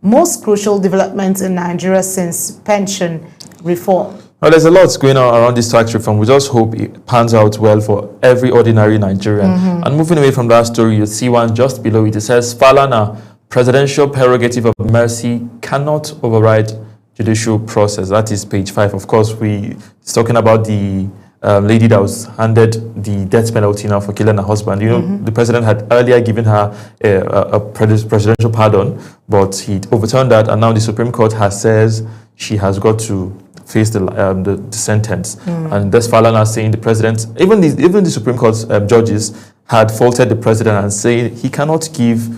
most crucial development in Nigeria since pension reform. Well, there's a lot going on around this tax reform. We just hope it pans out well for every ordinary Nigerian. And moving away from that story, you see one just below it. It says Falana, presidential prerogative of mercy cannot override judicial process. That is page 5. Of course, it's talking about the lady that was handed the death penalty now for killing her husband. The president had earlier given her a presidential pardon, but he overturned that, and now the Supreme Court has says she has got to face the sentence. And that's Falana saying the president, even the Supreme Court judges had faulted the president and saying he cannot give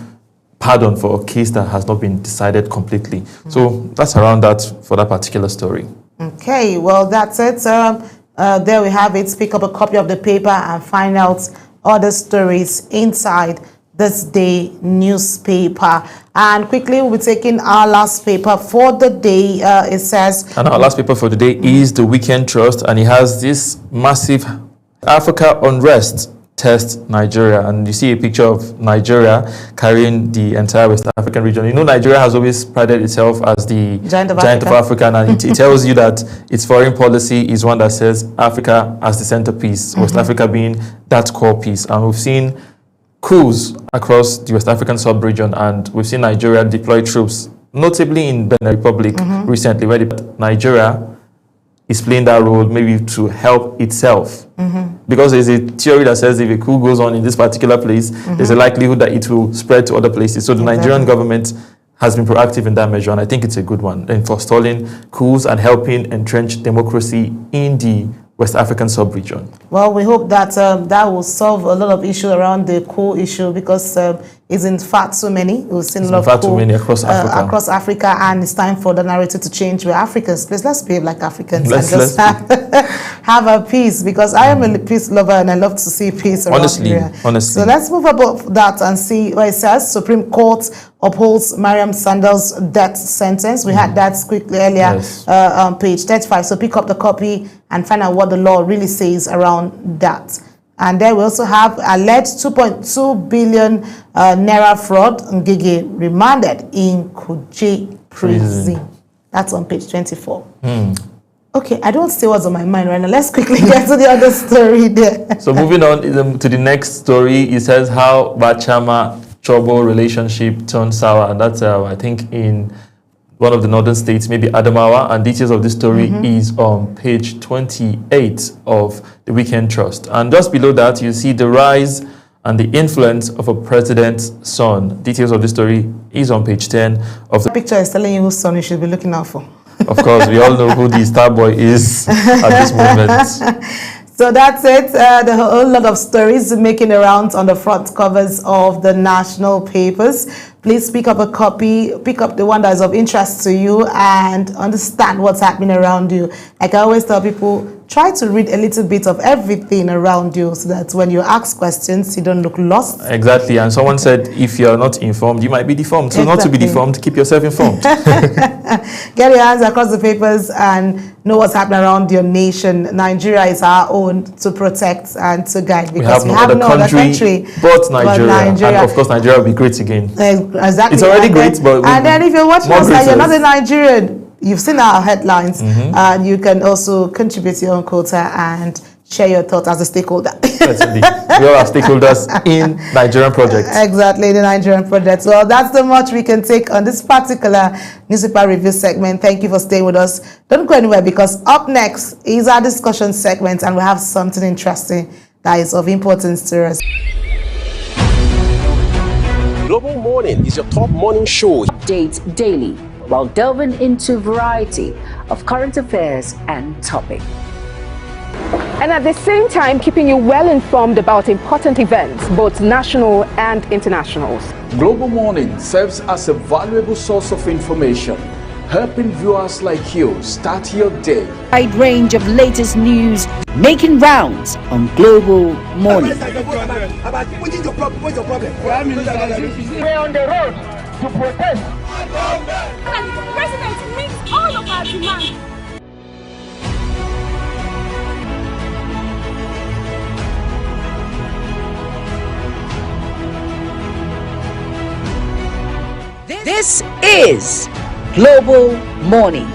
pardon for a case that has not been decided completely. So that's around that for that particular story. Okay, well, that's it. There we have it. Pick up a copy of the paper and find out other stories inside This Day newspaper. And quickly, we'll be taking our last paper for the day. It says... And our last paper for the day is the Weekend Trust, and it has this massive Africa unrest test Nigeria, and you see a picture of Nigeria carrying the entire West African region. Nigeria has always prided itself as the giant of Africa, and it tells you that its foreign policy is one that says Africa as the centerpiece, West Africa being that core piece. And we've seen coups across the West African sub-region, and we've seen Nigeria deploy troops, notably in Benin Republic recently, where Nigeria is playing that role maybe to help itself. Because there's a theory that says if a coup goes on in this particular place, there's a likelihood that it will spread to other places. So the Nigerian government has been proactive in that measure, and I think it's a good one in forestalling coups and helping entrench democracy in the West African sub-region. Well, we hope that that will solve a lot of issues around the coup issue, because it's in fact so many. We've seen a lot of too many across Africa. Across Africa, and it's time for the narrative to change. We're Africans. Please, let's behave like Africans let's and just have a peace, because I am a peace lover and I love to see peace around here. Honestly. So let's move above that and see what it says. Supreme Court upholds Mariam Sandal's death sentence. We had that quickly earlier on page 35. So pick up the copy and find out what the law really says around that. And then we also have alleged 2.2 billion naira fraud. Ngige remanded in Kuje prison. That's on page 24. Okay, I don't say what's on my mind right now. Let's quickly get to the other story there. So moving on to the next story, it says how Bachama Chobo relationship turned sour, and that's I think in one of the northern states, maybe Adamawa, and details of this story is on page 28 of the Weekend Trust. And just below that, you see the rise and the influence of a president's son. Details of this story is on page 10 of the picture is telling you whose son you should be looking out for. Of course, we all know who the star boy is at this moment. So that's it. The whole lot of stories making the rounds on the front covers of the national papers. Please pick up a copy, pick up the one that is of interest to you and understand what's happening around you. Like I always tell people, try to read a little bit of everything around you so that when you ask questions, you don't look lost. Exactly. And someone said, if you're not informed, you might be deformed. So not to be deformed, keep yourself informed. Get your hands across the papers and know what's happening around your nation. Nigeria is our own to protect and to guide because we have no other country but Nigeria. And of course, Nigeria will be great again. Exactly. It's already great, but and then if you're watching us and you're not a Nigerian, you've seen our headlines, and you can also contribute your own quota and share your thoughts as a stakeholder. Yes, indeed. We all are stakeholders in Nigerian projects. Exactly, the Nigerian project. So that's the much we can take on this particular newspaper review segment. Thank you for staying with us. Don't go anywhere because up next is our discussion segment and we have something interesting that is of importance to us. Global Morning is your top morning show. Update daily while delving into variety of current affairs and topics. And at the same time, keeping you well informed about important events, both national and internationals. Global Morning serves as a valuable source of information, helping viewers like you start your day. Wide range of latest news making rounds on Global Morning. What's your problem? We're on the road to protest. And the president meets all of our demands. This is Global Morning.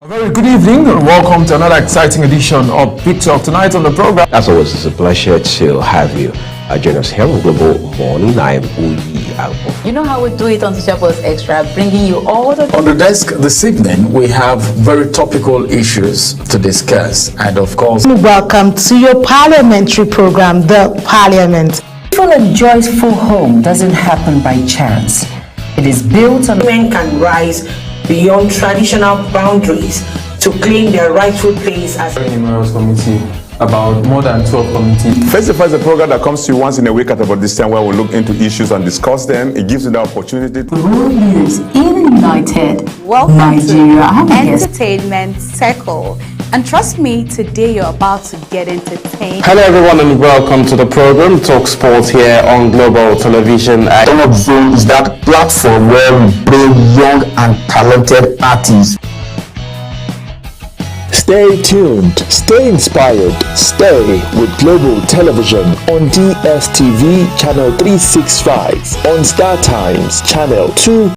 A very good evening and welcome to another exciting edition of Big Talk. Tonight on the program. As always, it's a pleasure to have you. Join us here on Global Morning. I am Uyi Alpo. You know how we do it on Teacher Post Extra, bringing you all the... On the desk this evening, we have very topical issues to discuss. And of course... Welcome to your parliamentary program, The Parliament. Peaceful and joyful home doesn't happen by chance. It is built on... Women can rise beyond traditional boundaries to claim their rightful place as a numerous committee, about more than 12 committees. Face to Face is a program that comes to you once in a week at about this time where we look into issues and discuss them. It gives you the opportunity to world leaders in United Nigeria Entertainment Circle. And trust me, today you're about to get entertained. Hello everyone and welcome to the program Talk Sports here on Global Television. Talk Zone is that platform where we bring young and talented artists. Stay tuned, stay inspired, stay with Global Television on DSTV Channel 365, on Star Times Channel 2.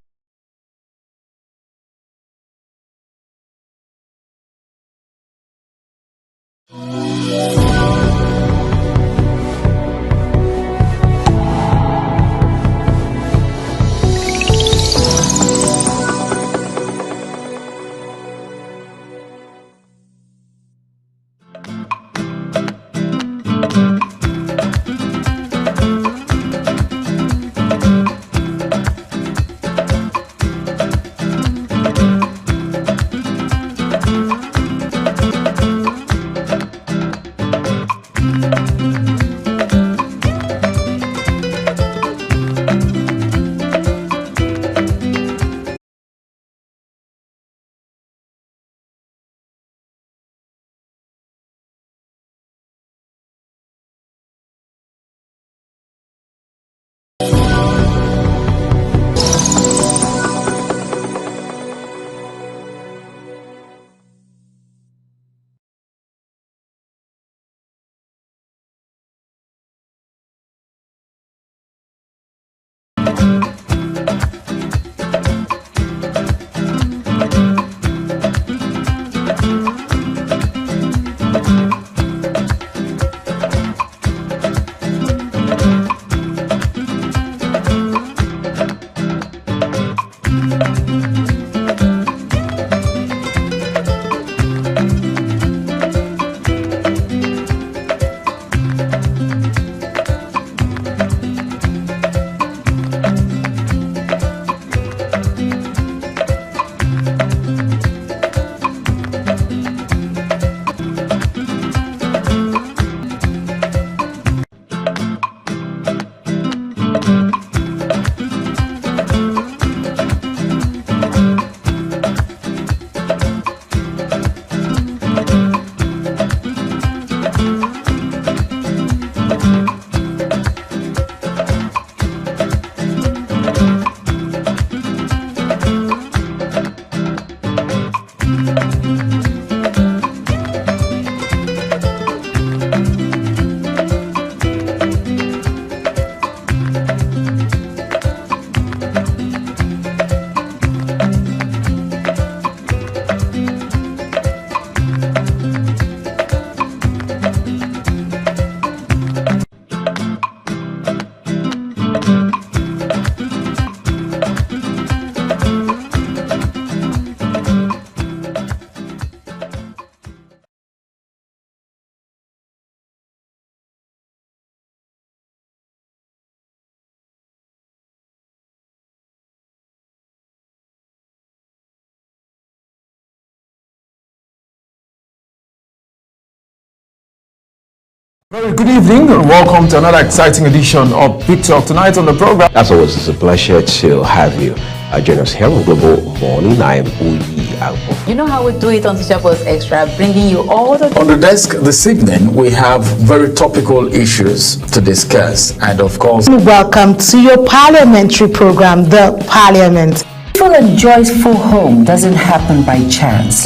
Very good evening and welcome to another exciting edition of Big Talk. Tonight on the program, as always, it's a pleasure to have you. Join us here on Global Morning. I'm Uyi. You know how we do it on Teacher Post Extra, bringing you all the... On the desk this evening, we have very topical issues to discuss, and of course... Welcome to your parliamentary program, The Parliament. Peaceful and joyful home doesn't happen by chance.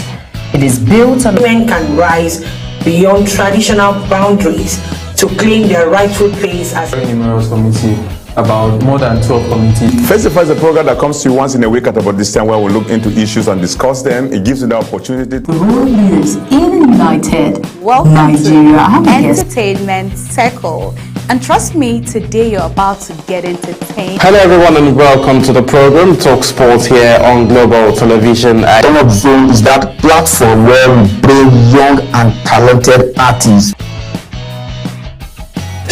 It is built on... Women can rise beyond traditional boundaries to claim their rightful place as a numerous committee, about more than 12 committees. Face-to-Face is a program that comes to you once in a week at about this time where we look into issues and discuss them. It gives you the opportunity to... World leaders in United Welcome Nigeria. to Entertainment Circle. And trust me, today you're about to get entertained. Hello everyone and welcome to the program Talk Sports here on Global Television. Talk Zone is that platform where we bring young and talented artists.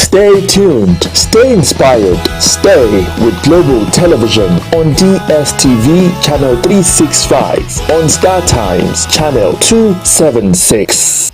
Stay tuned, stay inspired, stay with Global Television on DSTV Channel 365, on Star Times Channel 276.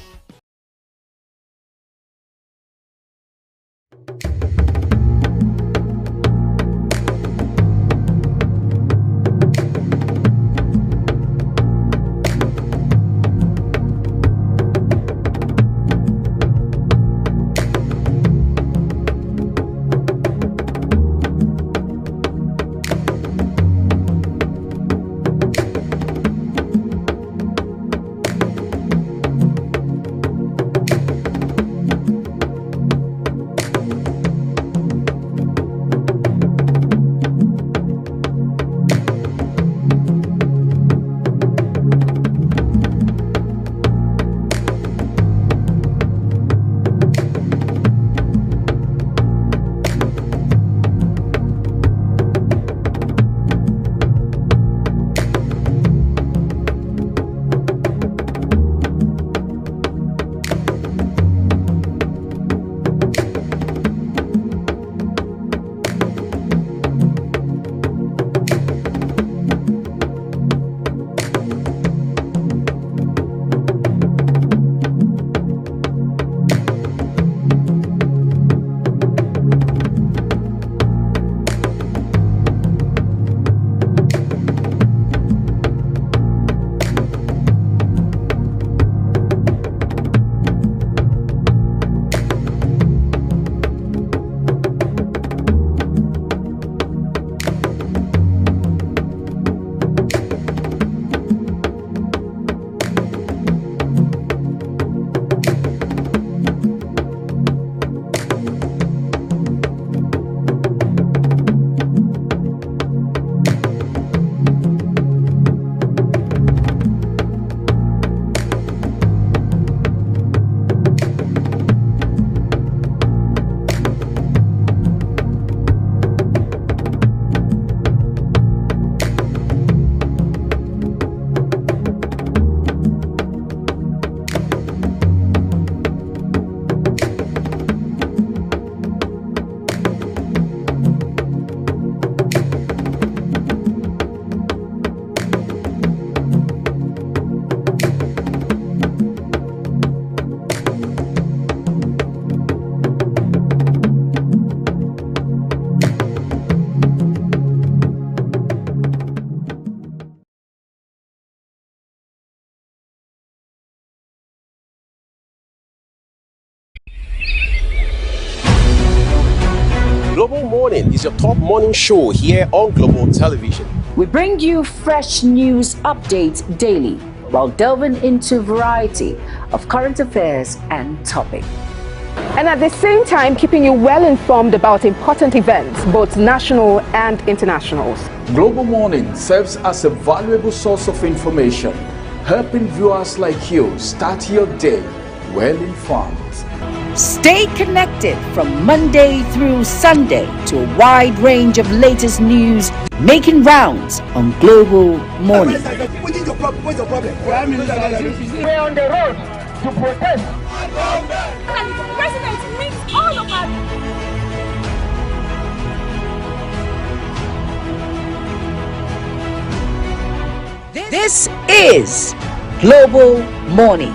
Global Morning is your top morning show here on Global Television. We bring you fresh news updates daily while delving into a variety of current affairs and topics. And at the same time, keeping you well informed about important events, both national and international. Global Morning serves as a valuable source of information, helping viewers like you start your day well informed. Stay connected from Monday through Sunday to a wide range of latest news making rounds on Global Morning. What is your problem? What's your problem? We're on the road to protest. And the president meets all of us. This is Global Morning.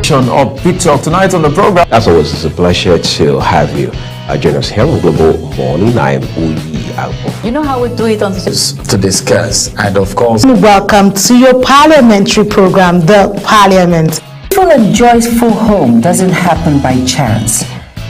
Of Big Talk tonight on the program. As always, it's a pleasure to have you. Join us here on Global Morning. I'm Uyi Agbo. You know how we do it on to discuss, and of course, welcome to your parliamentary program, The Parliament. Peaceful and joyful home doesn't happen by chance.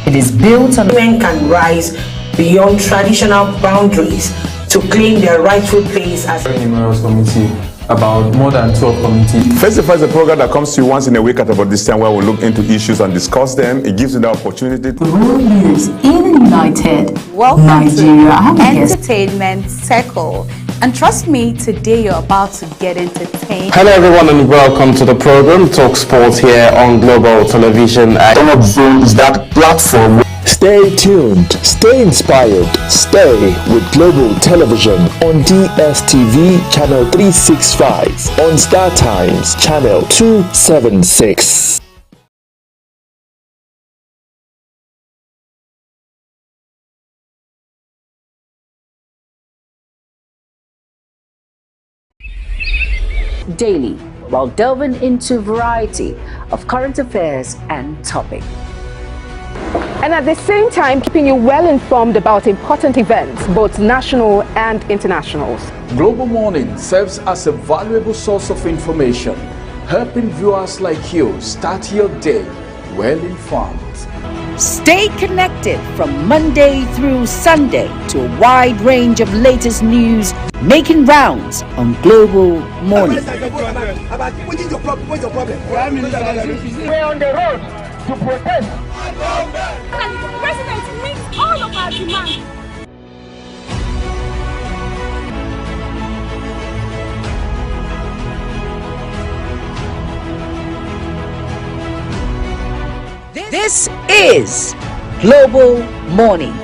It is built on... Women can rise beyond traditional boundaries to claim their rightful place as... Numerous committee, about more than 12 committees. Festival is a program that comes to you once in a week at about this time where we look into issues and discuss them. It gives you the opportunity to... World News in United Nigeria. Entertainment Circle. And trust me, today you're about to get entertained. Hello everyone and welcome to the program Talk Sports here on Global Television. Top Zone is that platform. Stay tuned, stay inspired, stay with Global Television on DSTV channel 365, on Star Times channel 276. Daily, while delving into a variety of current affairs and topics. And at the same time, keeping you well informed about important events, both national and internationals. Global Morning serves as a valuable source of information, helping viewers like you start your day well informed. Stay connected from Monday through Sunday to a wide range of latest news making rounds on Global Morning. What is your problem? What's your problem? We're on the road to protest. The president meets all of our demands. This is Global Morning.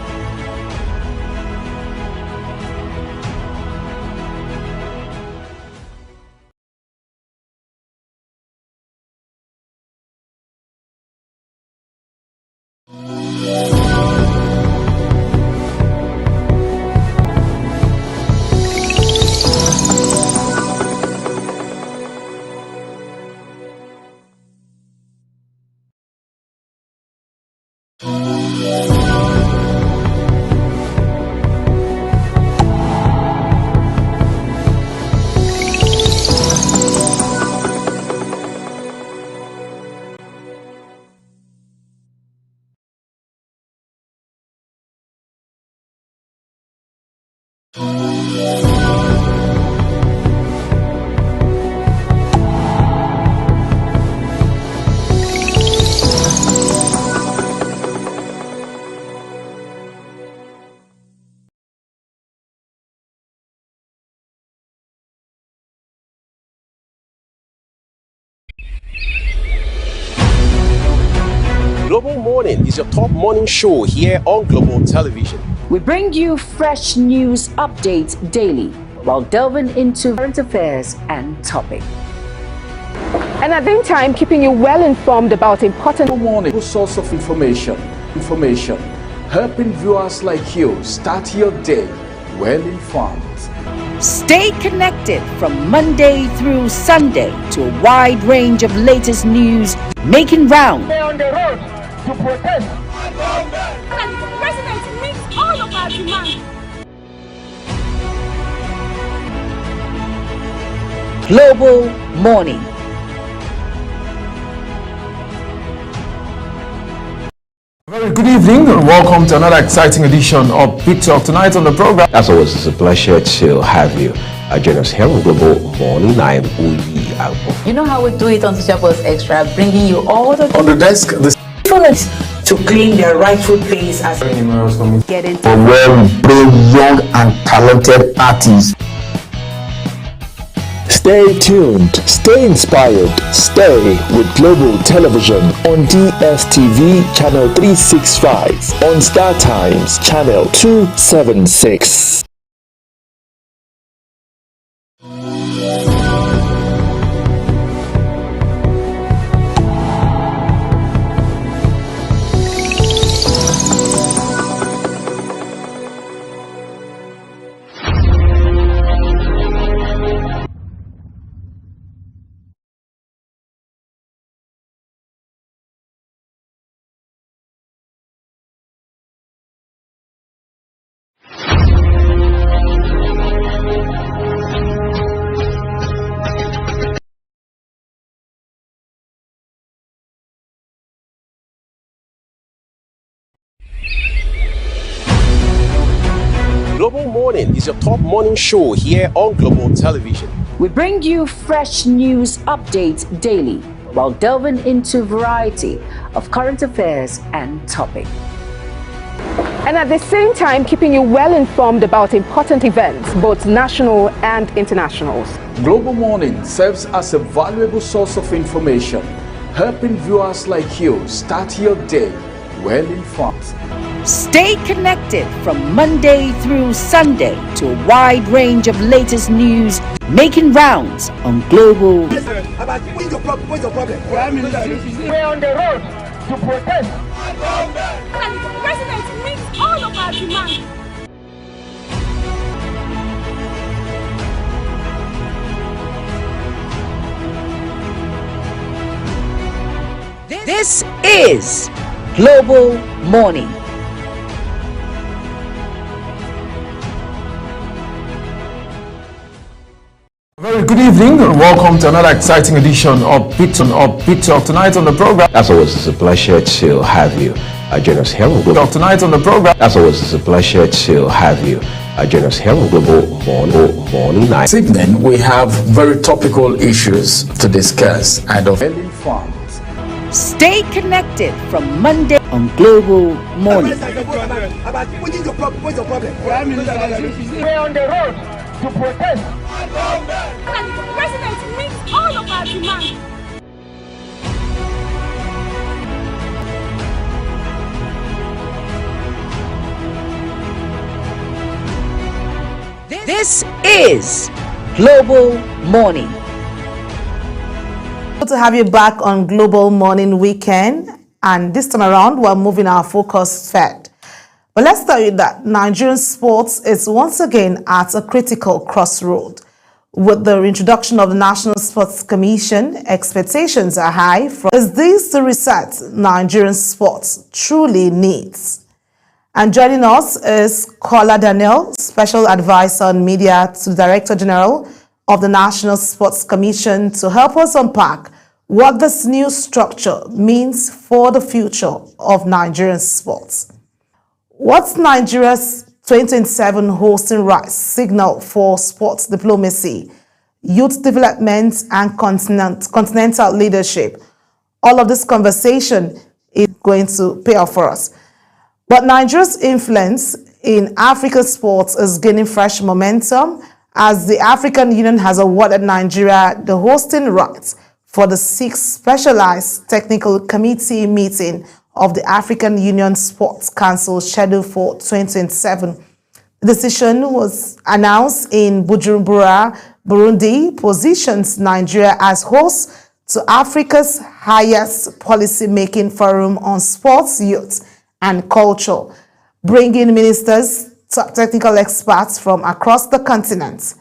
Global Morning is your top morning show here on Global Television. We bring you fresh news updates daily while delving into current affairs and topics. And at the same time, keeping you well informed about important... Global Morning, a source of information, helping viewers like you start your day well informed. Stay connected from Monday through Sunday to a wide range of latest news making rounds. We're on the road to protest. The president meets all of our demands. Global Morning. Very good evening and welcome to another exciting edition of Big Talk tonight on the program. As always, it's a pleasure to have you. Join us here on Global Morning. I'm Uyi Agbo. You know how we do it on Social Post Extra, bringing you all the... on the desk, the to claim their rightful place as... Numerous committees. Get into... For where we bring young and talented artists. Stay tuned, stay inspired, stay with Global Television on DSTV channel 365, on Star Times channel 276. Morning is your top morning show here on Global Television. We bring you fresh news updates daily while delving into a variety of current affairs and topics. And at the same time, keeping you well informed about important events, both national and internationals. Global Morning serves as a valuable source of information, helping viewers like you start your day well informed. Stay connected from Monday through Sunday to a wide range of latest news making rounds on Global. What's your problem? We're on the road to protest. And the president meets all of our demands. This is Global Morning. Very good evening and welcome to another exciting edition of Big Talk. Tonight on the program. As always, it's a pleasure to have you. Join us here on Global. Tonight on the program. As always, it's a pleasure to have you. Join us here on Global Morning Night. This evening, we have very topical issues to discuss and of well informed. Stay connected from Monday on Global Morning. What's your problem? We're on the road to protest. And the president meets all of our demands. This is Global Morning. Good to have you back on Global Morning Weekend, and this time around we're moving our focus forward. But let's tell you that Nigerian sports is once again at a critical crossroad. With the introduction of the National Sports Commission, expectations are high. Is this the reset Nigerian sports truly needs? And joining us is Kola Daniel, Special Advisor on Media to the Director General of the National Sports Commission, to help us unpack what this new structure means for the future of Nigerian sports. What's Nigeria's 2027 hosting rights signal for sports diplomacy, youth development, and continental leadership? All of this conversation is going to pay off for us. But Nigeria's influence in African sports is gaining fresh momentum as the African Union has awarded Nigeria the hosting rights for the 6th Specialized Technical Committee meeting of the African Union Sports Council scheduled for 2027. The decision was announced in Bujumbura, Burundi, positions Nigeria as host to Africa's highest policy-making forum on sports, youth, and culture, bringing ministers, top technical experts from across the continent.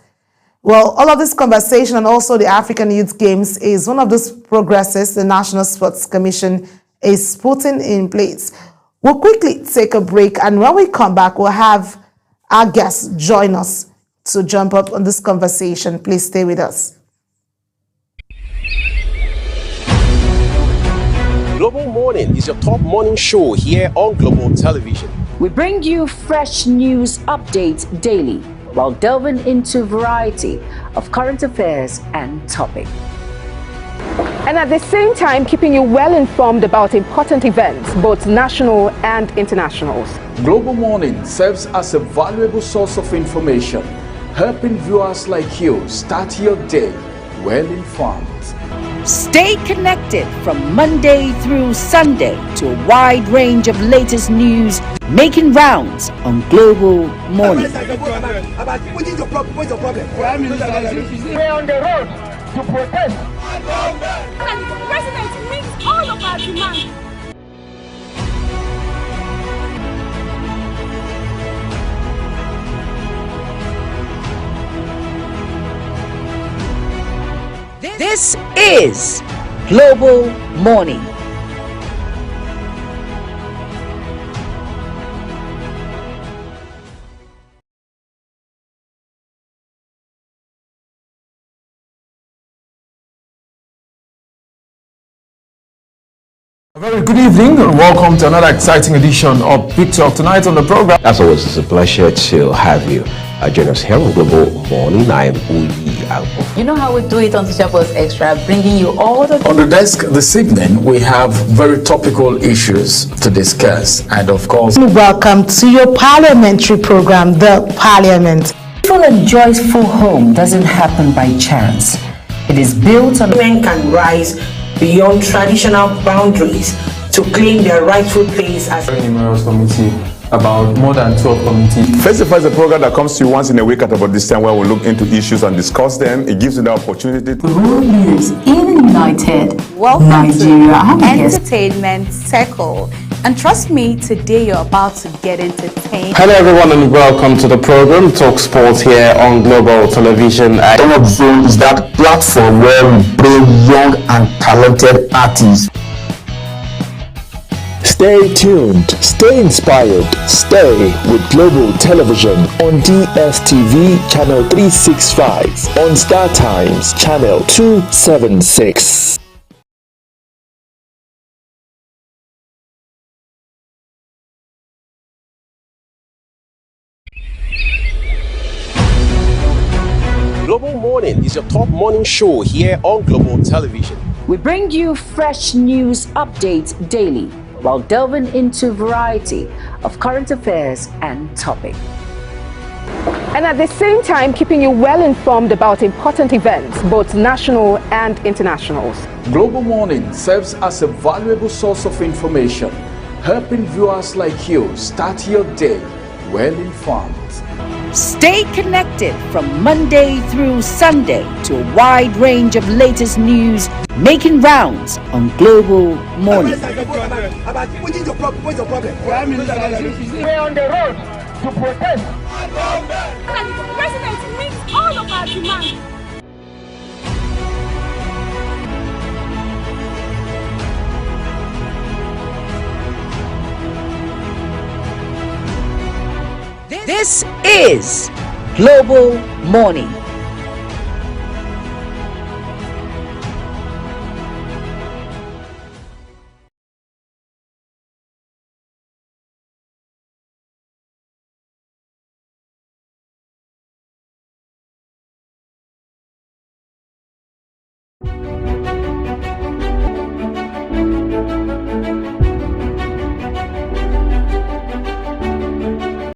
Well, all of this conversation and also the African Youth Games is one of those progresses the National Sports Commission is putting in place. We'll quickly take a break, and when we come back, we'll have our guests join us to jump up on this conversation. Please stay with us. Global Morning is your top morning show here on Global Television. We bring you fresh news updates daily while delving into a variety of current affairs and topics. And at the same time, keeping you well informed about important events, both national and internationals. Global Morning serves as a valuable source of information, helping viewers like you start your day well informed. Stay connected from Monday through Sunday to a wide range of latest news making rounds on Global Morning. What's your problem? We're on the road to protest. And the president meets all of our demands. This is Global Morning. A very good evening and welcome to another exciting edition of Big Talk. Tonight on the program. As always, it's a pleasure to have you. Join us here on Global Morning. I'm Uyi Alpo. You know how we do it on Teacher Post Extra, bringing you all the... On the desk this evening, we have very topical issues to discuss, and of course... Welcome to your parliamentary program, The Parliament. Peaceful and joyful home doesn't happen by chance. It is built on... Women can rise beyond traditional boundaries to claim their rightful place as... Numerous committee, about more than 12 committees. Face to Face is a program that comes to you once in a week at about this time where we look into issues and discuss them. It gives you the opportunity to... World leaders even united. Welcome Nigeria. to Entertainment Circle. And trust me, today you're about to get entertained. Hello everyone and welcome to the program Talk Sports here on Global Television. Top Zone is that platform where we bring young and talented artists. Stay tuned, stay inspired, stay with Global Television on DSTV Channel 365, on Star Times Channel 276. Global Morning is your top morning show here on Global Television. We bring you fresh news updates daily while delving into a variety of current affairs and topics. And at the same time, keeping you well informed about important events, both national and internationals. Global Morning serves as a valuable source of information, helping viewers like you start your day well informed. Stay connected from Monday through Sunday to a wide range of latest news making rounds on Global Morning. What is your problem? What's your problem? We're on the road to protest. The president meets all of our demands. This is Global Morning.